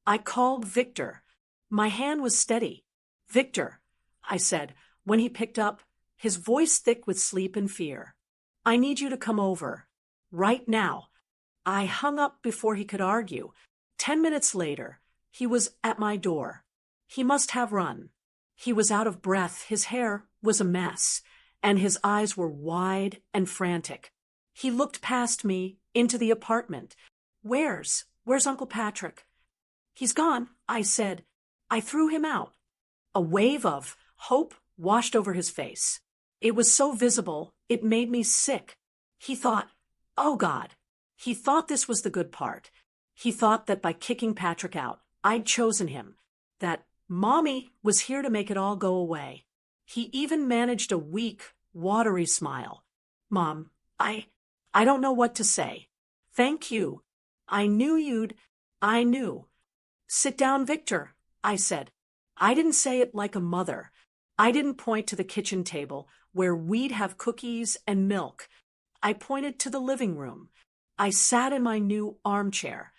I called Victor. My hand was steady. Victor, I said, when he picked up, his voice thick with sleep and fear. I need you to come over. Right now. I hung up before he could argue. 10 minutes later, he was at my door. He must have run. He was out of breath, his hair was a mess, and his eyes were wide and frantic. He looked past me into the apartment. Where's Uncle Patrick? He's gone, I said. I threw him out. A wave of hope washed over his face. It was so visible, it made me sick. He thought, oh God. He thought this was the good part. He thought that by kicking Patrick out, I'd chosen him, that Mommy was here to make it all go away. He even managed a weak, watery smile. Mom, I don't know what to say. Thank you. I knew. Sit down, Victor, I said. I didn't say it like a mother. I didn't point to the kitchen table where we'd have cookies and milk. I pointed to the living room. I sat in my new armchair.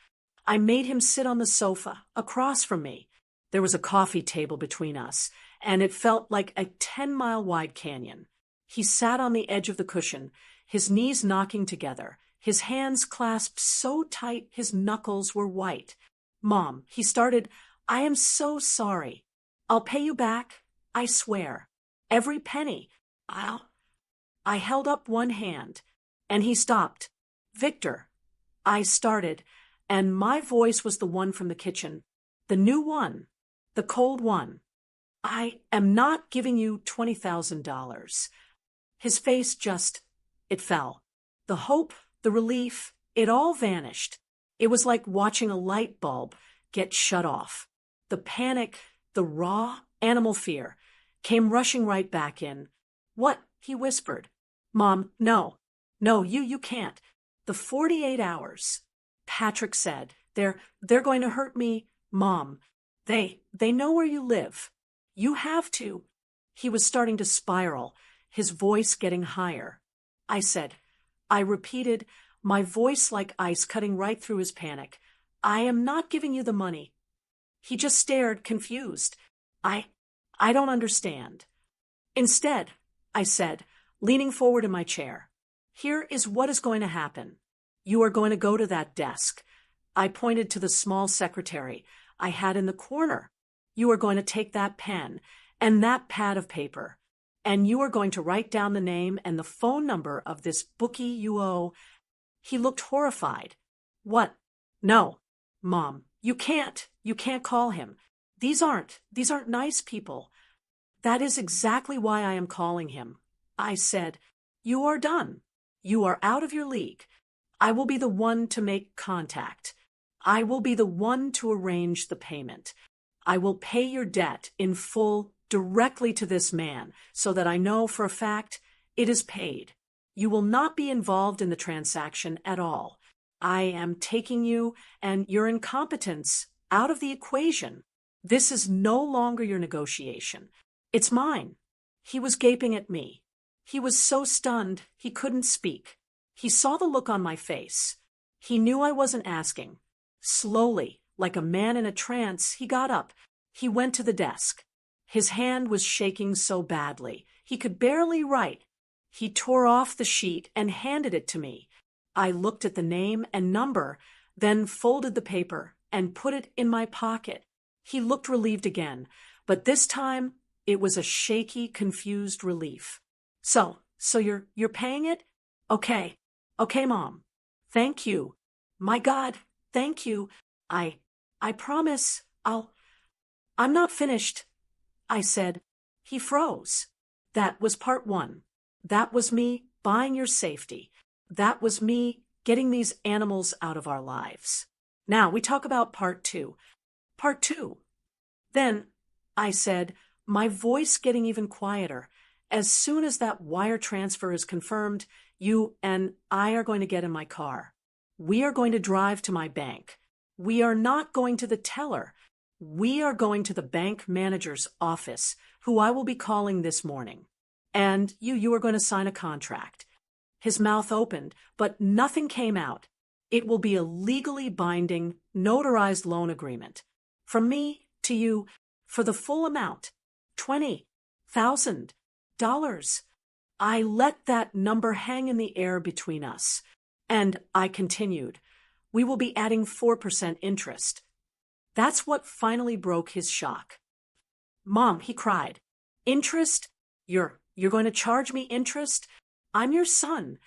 I made him sit on the sofa across from me. There was a coffee table between us, and it felt like a 10-mile-wide canyon. He sat on the edge of the cushion, his knees knocking together, his hands clasped so tight his knuckles were white. Mom, he started, I am so sorry. I'll pay you back, I swear. Every penny. I held up one hand, and he stopped. Victor, I started, and my voice was the one from the kitchen, the new one, the cold one. I am not giving you $20,000. His face it fell. The hope, the relief, it all vanished. It was like watching a light bulb get shut off. The panic, the raw animal fear, came rushing right back in. What? He whispered. Mom, no, you can't. The 48 hours. Patrick said, they're going to hurt me, Mom. They know where you live. You have to. He was starting to spiral, his voice getting higher. I repeated, my voice like ice cutting right through his panic. I am not giving you the money. He just stared, confused. I don't understand. Instead, I said, leaning forward in my chair, here is what is going to happen. You are going to go to that desk. I pointed to the small secretary I had in the corner. You are going to take that pen and that pad of paper, and you are going to write down the name and the phone number of this bookie you owe. He looked horrified. What? No, Mom, you can't call him. These aren't nice people. That is exactly why I am calling him. I said, you are done. You are out of your league. I will be the one to make contact. I will be the one to arrange the payment. I will pay your debt in full directly to this man so that I know for a fact it is paid. You will not be involved in the transaction at all. I am taking you and your incompetence out of the equation. This is no longer your negotiation. It's mine. He was gaping at me. He was so stunned he couldn't speak. He saw the look on my face. He knew I wasn't asking. Slowly, like a man in a trance, he got up. He went to the desk. His hand was shaking so badly, he could barely write. He tore off the sheet and handed it to me. I looked at the name and number, then folded the paper and put it in my pocket. He looked relieved again, but this time it was a shaky, confused relief. So you're paying it? Okay, Mom. Thank you. My God, thank you. I promise I'm not finished, I said. He froze. That was part one. That was me buying your safety. That was me getting these animals out of our lives. Now we talk about part two. Part two. Then, I said, my voice getting even quieter, as soon as that wire transfer is confirmed, you and I are going to get in my car. We are going to drive to my bank. We are not going to the teller. We are going to the bank manager's office, who I will be calling this morning. And you are going to sign a contract. His mouth opened, but nothing came out. It will be a legally binding, notarized loan agreement. From me to you, for the full amount, $20,000. I let that number hang in the air between us. And I continued, we will be adding 4% interest. That's what finally broke his shock. Mom, he cried. Interest? You're going to charge me interest? I'm your son.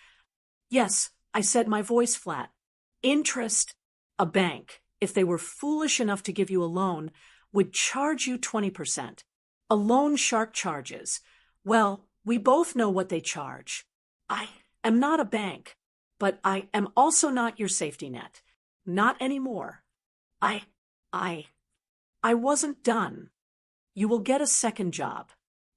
Yes, I said, my voice flat. Interest? A bank, if they were foolish enough to give you a loan, would charge you 20%. A loan shark charges. Well, we both know what they charge. I am not a bank, but I am also not your safety net. Not anymore. I wasn't done. You will get a second job.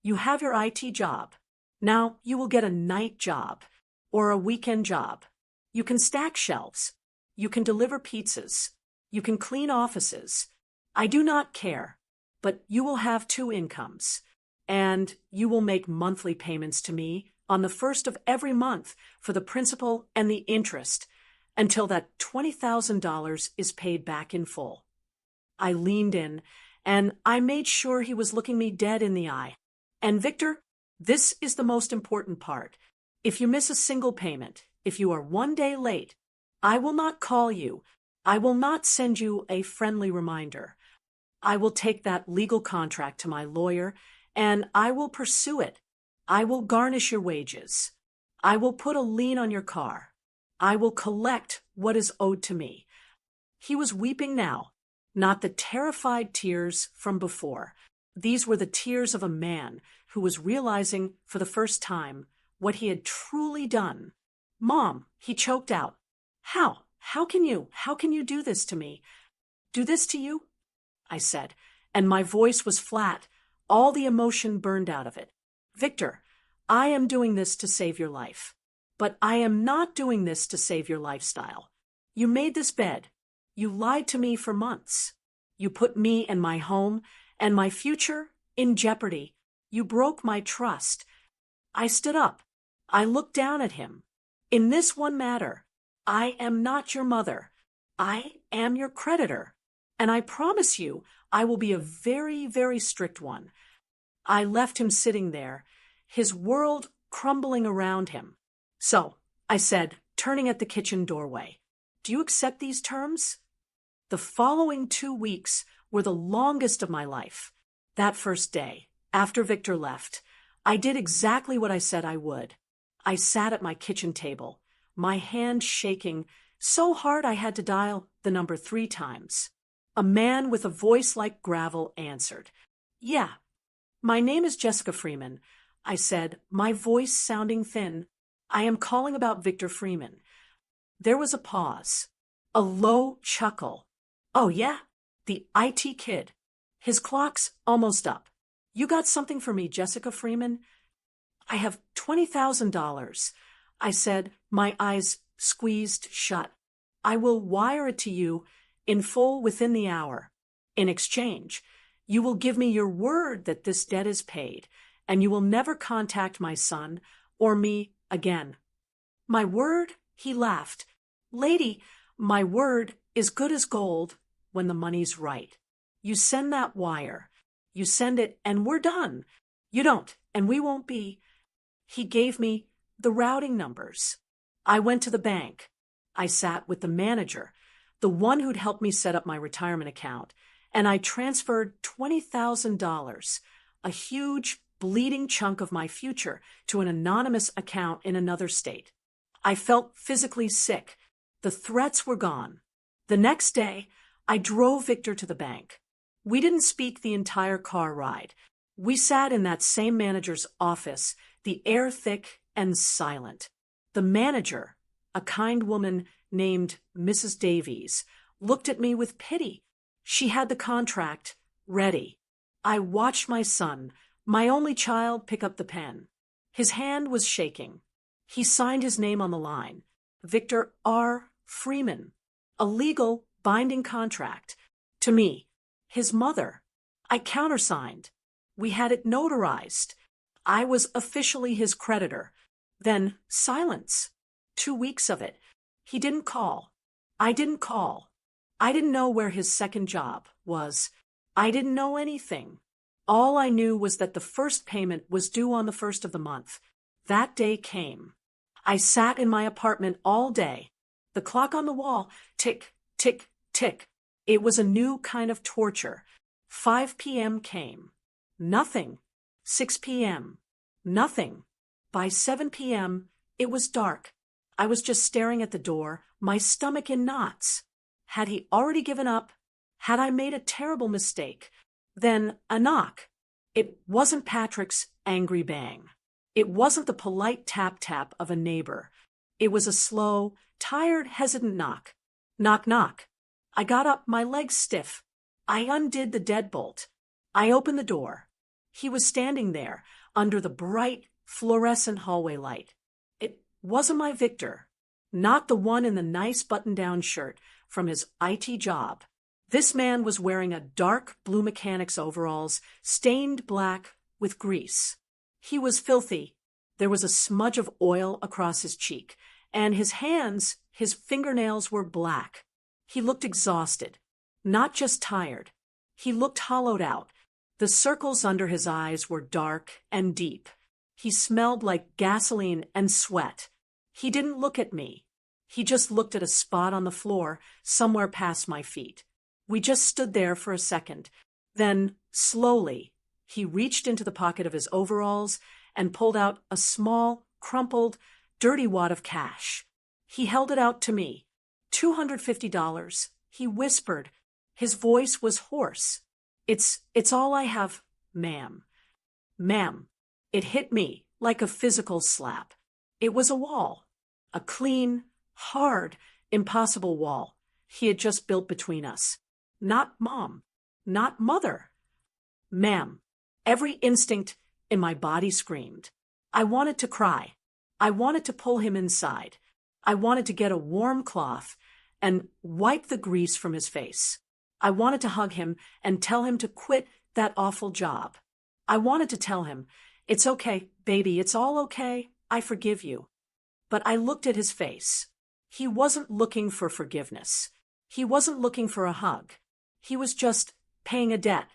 You have your IT job. Now you will get a night job or a weekend job. You can stack shelves. You can deliver pizzas. You can clean offices. I do not care, but you will have 2 incomes, and you will make monthly payments to me on the 1st of every month for the principal and the interest until that $20,000 is paid back in full. I leaned in, and I made sure he was looking me dead in the eye. And Victor, this is the most important part. If you miss a single payment, if you are 1 day late, I will not call you. I will not send you a friendly reminder. I will take that legal contract to my lawyer, and I will pursue it. I will garnish your wages. I will put a lien on your car. I will collect what is owed to me. He was weeping now, not the terrified tears from before. These were the tears of a man who was realizing for the first time what he had truly done. Mom, he choked out. How can you do this to me? Do this to you? I said, and my voice was flat. All the emotion burned out of it. Victor, I am doing this to save your life. But I am not doing this to save your lifestyle. You made this bed. You lied to me for months. You put me and my home and my future in jeopardy. You broke my trust. I stood up. I looked down at him. In this one matter, I am not your mother. I am your creditor. And I promise you, I will be a very, very strict one. I left him sitting there, his world crumbling around him. So, I said, turning at the kitchen doorway, do you accept these terms? The following 2 weeks were the longest of my life. That first day, after Victor left, I did exactly what I said I would. I sat at my kitchen table, my hand shaking so hard I had to dial the number 3 times. A man with a voice like gravel answered. Yeah. My name is Jessica Freeman, I said, my voice sounding thin. I am calling about Victor Freeman. There was a pause. A low chuckle. Oh, yeah? The IT kid. His clock's almost up. You got something for me, Jessica Freeman? I have $20,000, I said, my eyes squeezed shut. I will wire it to you in full within the hour. In exchange, you will give me your word that this debt is paid, and you will never contact my son or me again. My word? He laughed. Lady, my word is good as gold when the money's right. You send that wire. You send it and we're done. You don't, and we won't be. He gave me the routing numbers. I went to the bank. I sat with the manager, the one who'd helped me set up my retirement account, and I transferred $20,000, a huge, bleeding chunk of my future, to an anonymous account in another state. I felt physically sick. The threats were gone. The next day, I drove Victor to the bank. We didn't speak the entire car ride. We sat in that same manager's office, the air thick and silent. The manager, a kind woman named Mrs. Davies, looked at me with pity. She had the contract ready. I watched my son, my only child, pick up the pen. His hand was shaking. He signed his name on the line. Victor R. Freeman. A legal, binding contract. To me, his mother. I countersigned. We had it notarized. I was officially his creditor. Then silence. 2 weeks of it. He didn't call. I didn't call. I didn't know where his second job was. I didn't know anything. All I knew was that the first payment was due on the 1st of the month. That day came. I sat in my apartment all day. The clock on the wall, tick, tick, tick. It was a new kind of torture. 5 p.m. came. Nothing. 6 p.m. Nothing. By 7 p.m., it was dark. I was just staring at the door, my stomach in knots. Had he already given up? Had I made a terrible mistake? Then a knock. It wasn't Patrick's angry bang. It wasn't the polite tap-tap of a neighbor. It was a slow, tired, hesitant knock. Knock, knock. I got up, my legs stiff. I undid the deadbolt. I opened the door. He was standing there, under the bright, fluorescent hallway light. It wasn't my Victor. Not the one in the nice button-down shirt from his IT job. This man was wearing a dark blue mechanic's overalls, stained black with grease. He was filthy. There was a smudge of oil across his cheek, and his hands, his fingernails were black. He looked exhausted, not just tired. He looked hollowed out. The circles under his eyes were dark and deep. He smelled like gasoline and sweat. He didn't look at me. He just looked at a spot on the floor, somewhere past my feet. We just stood there for a second. Then, slowly, he reached into the pocket of his overalls and pulled out a small, crumpled, dirty wad of cash. He held it out to me. $250, he whispered. His voice was hoarse. It's all I have, ma'am. Ma'am. It hit me like a physical slap. It was a wall. A clean, hard, impossible wall he had just built between us. Not Mom. Not Mother. Ma'am. Every instinct in my body screamed. I wanted to cry. I wanted to pull him inside. I wanted to get a warm cloth and wipe the grease from his face. I wanted to hug him and tell him to quit that awful job. I wanted to tell him, "It's okay, baby, it's all okay. I forgive you." But I looked at his face. He wasn't looking for forgiveness. He wasn't looking for a hug. He was just paying a debt.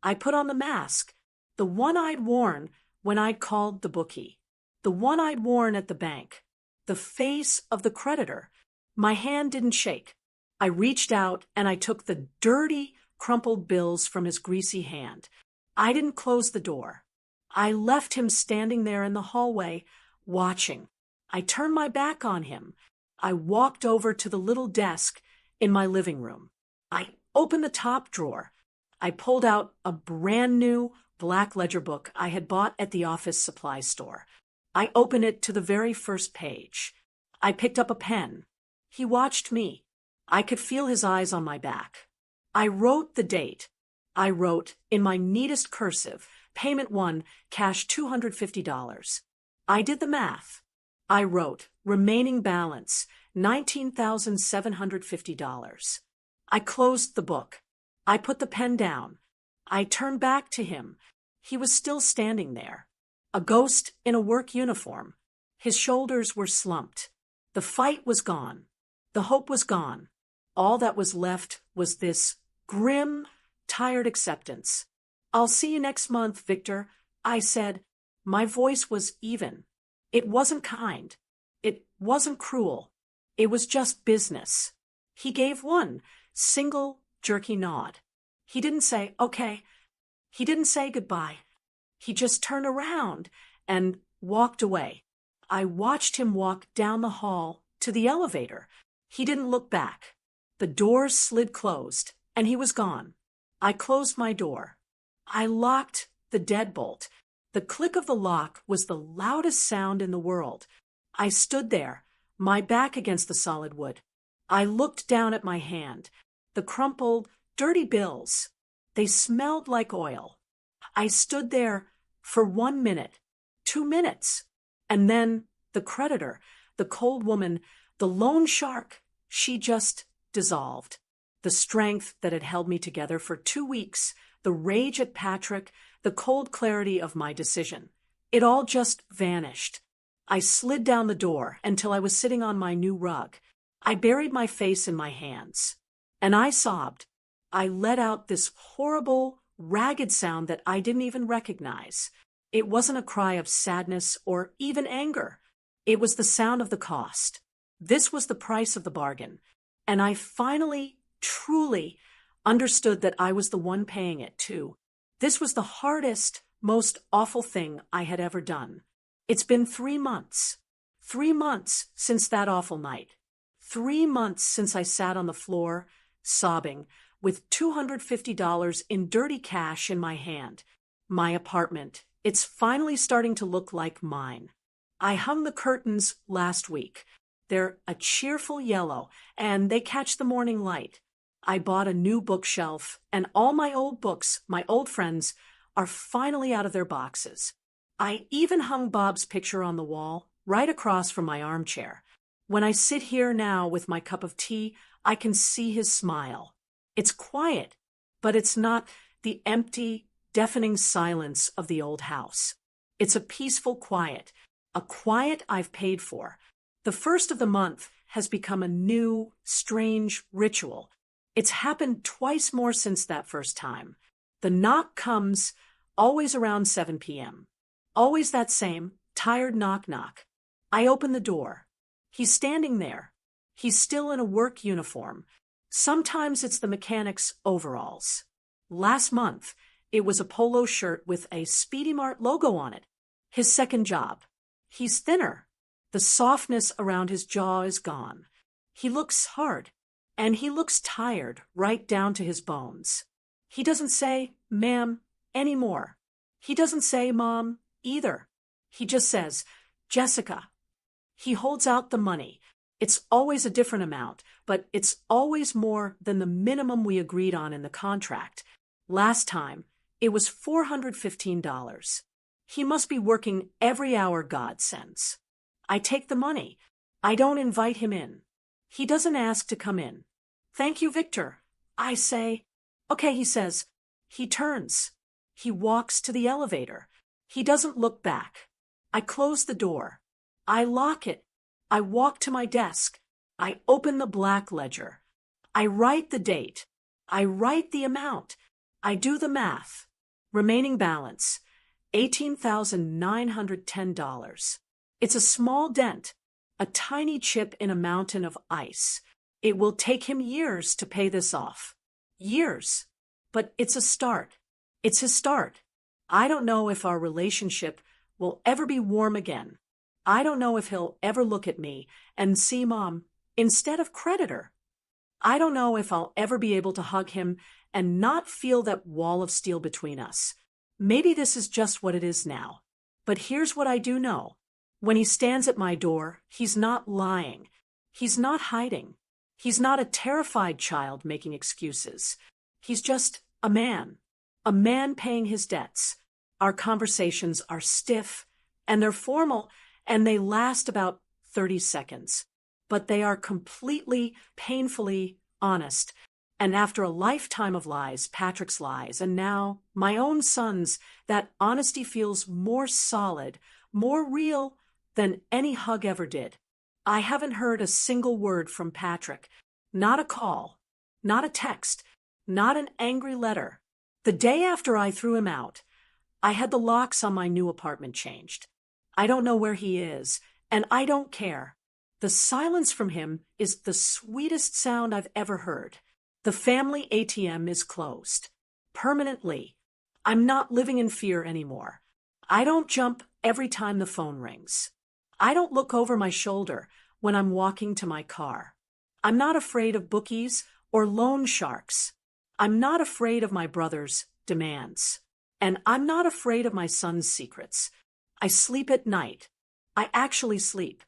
I put on the mask, the one I'd worn when I'd called the bookie, the one I'd worn at the bank, the face of the creditor. My hand didn't shake. I reached out and I took the dirty, crumpled bills from his greasy hand. I didn't close the door. I left him standing there in the hallway, watching. I turned my back on him. I walked over to the little desk in my living room. I opened the top drawer. I pulled out a brand new black ledger book I had bought at the office supply store. I opened it to the very first page. I picked up a pen. He watched me. I could feel his eyes on my back. I wrote the date. I wrote, in my neatest cursive, Payment 1, cash $250. I did the math. I wrote, remaining balance, $19,750. I closed the book. I put the pen down. I turned back to him. He was still standing there, a ghost in a work uniform. His shoulders were slumped. The fight was gone. The hope was gone. All that was left was this grim, tired acceptance. "I'll see you next month, Victor," I said. My voice was even. It wasn't kind. It wasn't cruel. It was just business. He gave one single, jerky nod. He didn't say, "Okay." He didn't say goodbye. He just turned around and walked away. I watched him walk down the hall to the elevator. He didn't look back. The doors slid closed, and he was gone. I closed my door. I locked the deadbolt. The click of the lock was the loudest sound in the world. I stood there, my back against the solid wood. I looked down at my hand. The crumpled, dirty bills. They smelled like oil. I stood there for 1 minute, 2 minutes. And then the creditor, the cold woman, the lone shark, she just dissolved. The strength that had held me together for 2 weeks, the rage at Patrick, the cold clarity of my decision. It all just vanished. I slid down the door until I was sitting on my new rug. I buried my face in my hands. And I sobbed. I let out this horrible, ragged sound that I didn't even recognize. It wasn't a cry of sadness or even anger. It was the sound of the cost. This was the price of the bargain. And I finally, truly understood that I was the one paying it, too. This was the hardest, most awful thing I had ever done. It's been 3 months. 3 months since that awful night. 3 months since I sat on the floor, sobbing, with $250 in dirty cash in my hand. My apartment. It's finally starting to look like mine. I hung the curtains last week. They're a cheerful yellow, and they catch the morning light. I bought a new bookshelf, and all my old books, my old friends, are finally out of their boxes. I even hung Bob's picture on the wall, right across from my armchair. When I sit here now with my cup of tea, I can see his smile. It's quiet, but it's not the empty, deafening silence of the old house. It's a peaceful quiet, a quiet I've paid for. The first of the month has become a new, strange ritual. It's happened twice more since that first time. The knock comes always around 7 p.m. Always that same, tired knock-knock. I open the door. He's standing there. He's still in a work uniform. Sometimes it's the mechanic's overalls. Last month, it was a polo shirt with a Speedy Mart logo on it. His second job. He's thinner. The softness around his jaw is gone. He looks hard, and he looks tired right down to his bones. He doesn't say, "Ma'am," anymore. He doesn't say, "Mom," either. He just says, "Jessica." He holds out the money. It's always a different amount, but it's always more than the minimum we agreed on in the contract. Last time, it was $415. He must be working every hour God sends. I take the money. I don't invite him in. He doesn't ask to come in. "Thank you, Victor." I say. "Okay," he says. He turns. He walks to the elevator. He doesn't look back. I close the door. I lock it. I walk to my desk. I open the black ledger. I write the date. I write the amount. I do the math. Remaining balance, $18,910. It's a small dent, a tiny chip in a mountain of ice. It will take him years to pay this off. Years. But it's a start. It's his start. I don't know if our relationship will ever be warm again. I don't know if he'll ever look at me and see Mom instead of creditor. I don't know if I'll ever be able to hug him and not feel that wall of steel between us. Maybe this is just what it is now. But here's what I do know. When he stands at my door, he's not lying. He's not hiding. He's not a terrified child making excuses. He's just a man paying his debts. Our conversations are stiff, and they're formal, and they last about 30 seconds. But they are completely, painfully honest. And after a lifetime of lies, Patrick's lies, and now my own son's, that honesty feels more solid, more real than any hug ever did. I haven't heard a single word from Patrick. Not a call, not a text, not an angry letter. The day after I threw him out, I had the locks on my new apartment changed. I don't know where he is, and I don't care. The silence from him is the sweetest sound I've ever heard. The family ATM is closed. Permanently. I'm not living in fear anymore. I don't jump every time the phone rings. I don't look over my shoulder when I'm walking to my car. I'm not afraid of bookies or loan sharks. I'm not afraid of my brother's demands. And I'm not afraid of my son's secrets. I sleep at night. I actually sleep.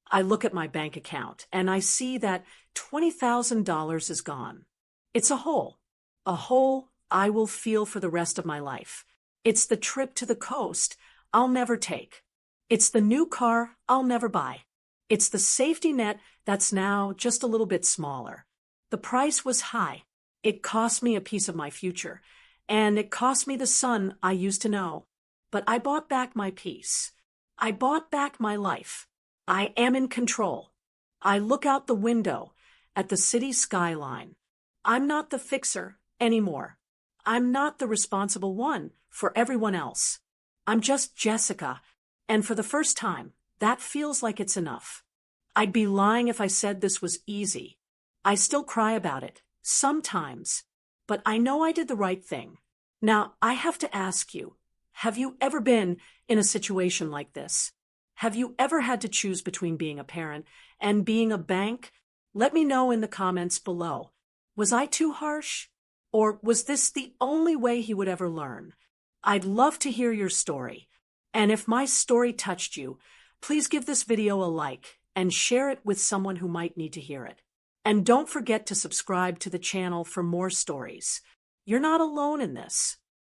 I look at my bank account and I see that $20,000 is gone. It's a hole I will feel for the rest of my life. It's the trip to the coast I'll never take. It's the new car I'll never buy. It's the safety net that's now just a little bit smaller. The price was high. It cost me a piece of my future, and it cost me the son I used to know. But I bought back my peace. I bought back my life. I am in control. I look out the window at the city skyline. I'm not the fixer anymore. I'm not the responsible one for everyone else. I'm just Jessica, and for the first time, that feels like it's enough. I'd be lying if I said this was easy. I still cry about it, sometimes, but I know I did the right thing. Now, I have to ask you, have you ever been in a situation like this? Have you ever had to choose between being a parent and being a bank? Let me know in the comments below. Was I too harsh? Or was this the only way he would ever learn? I'd love to hear your story. And if my story touched you, please give this video a like and share it with someone who might need to hear it. And don't forget to subscribe to the channel for more stories. You're not alone in this.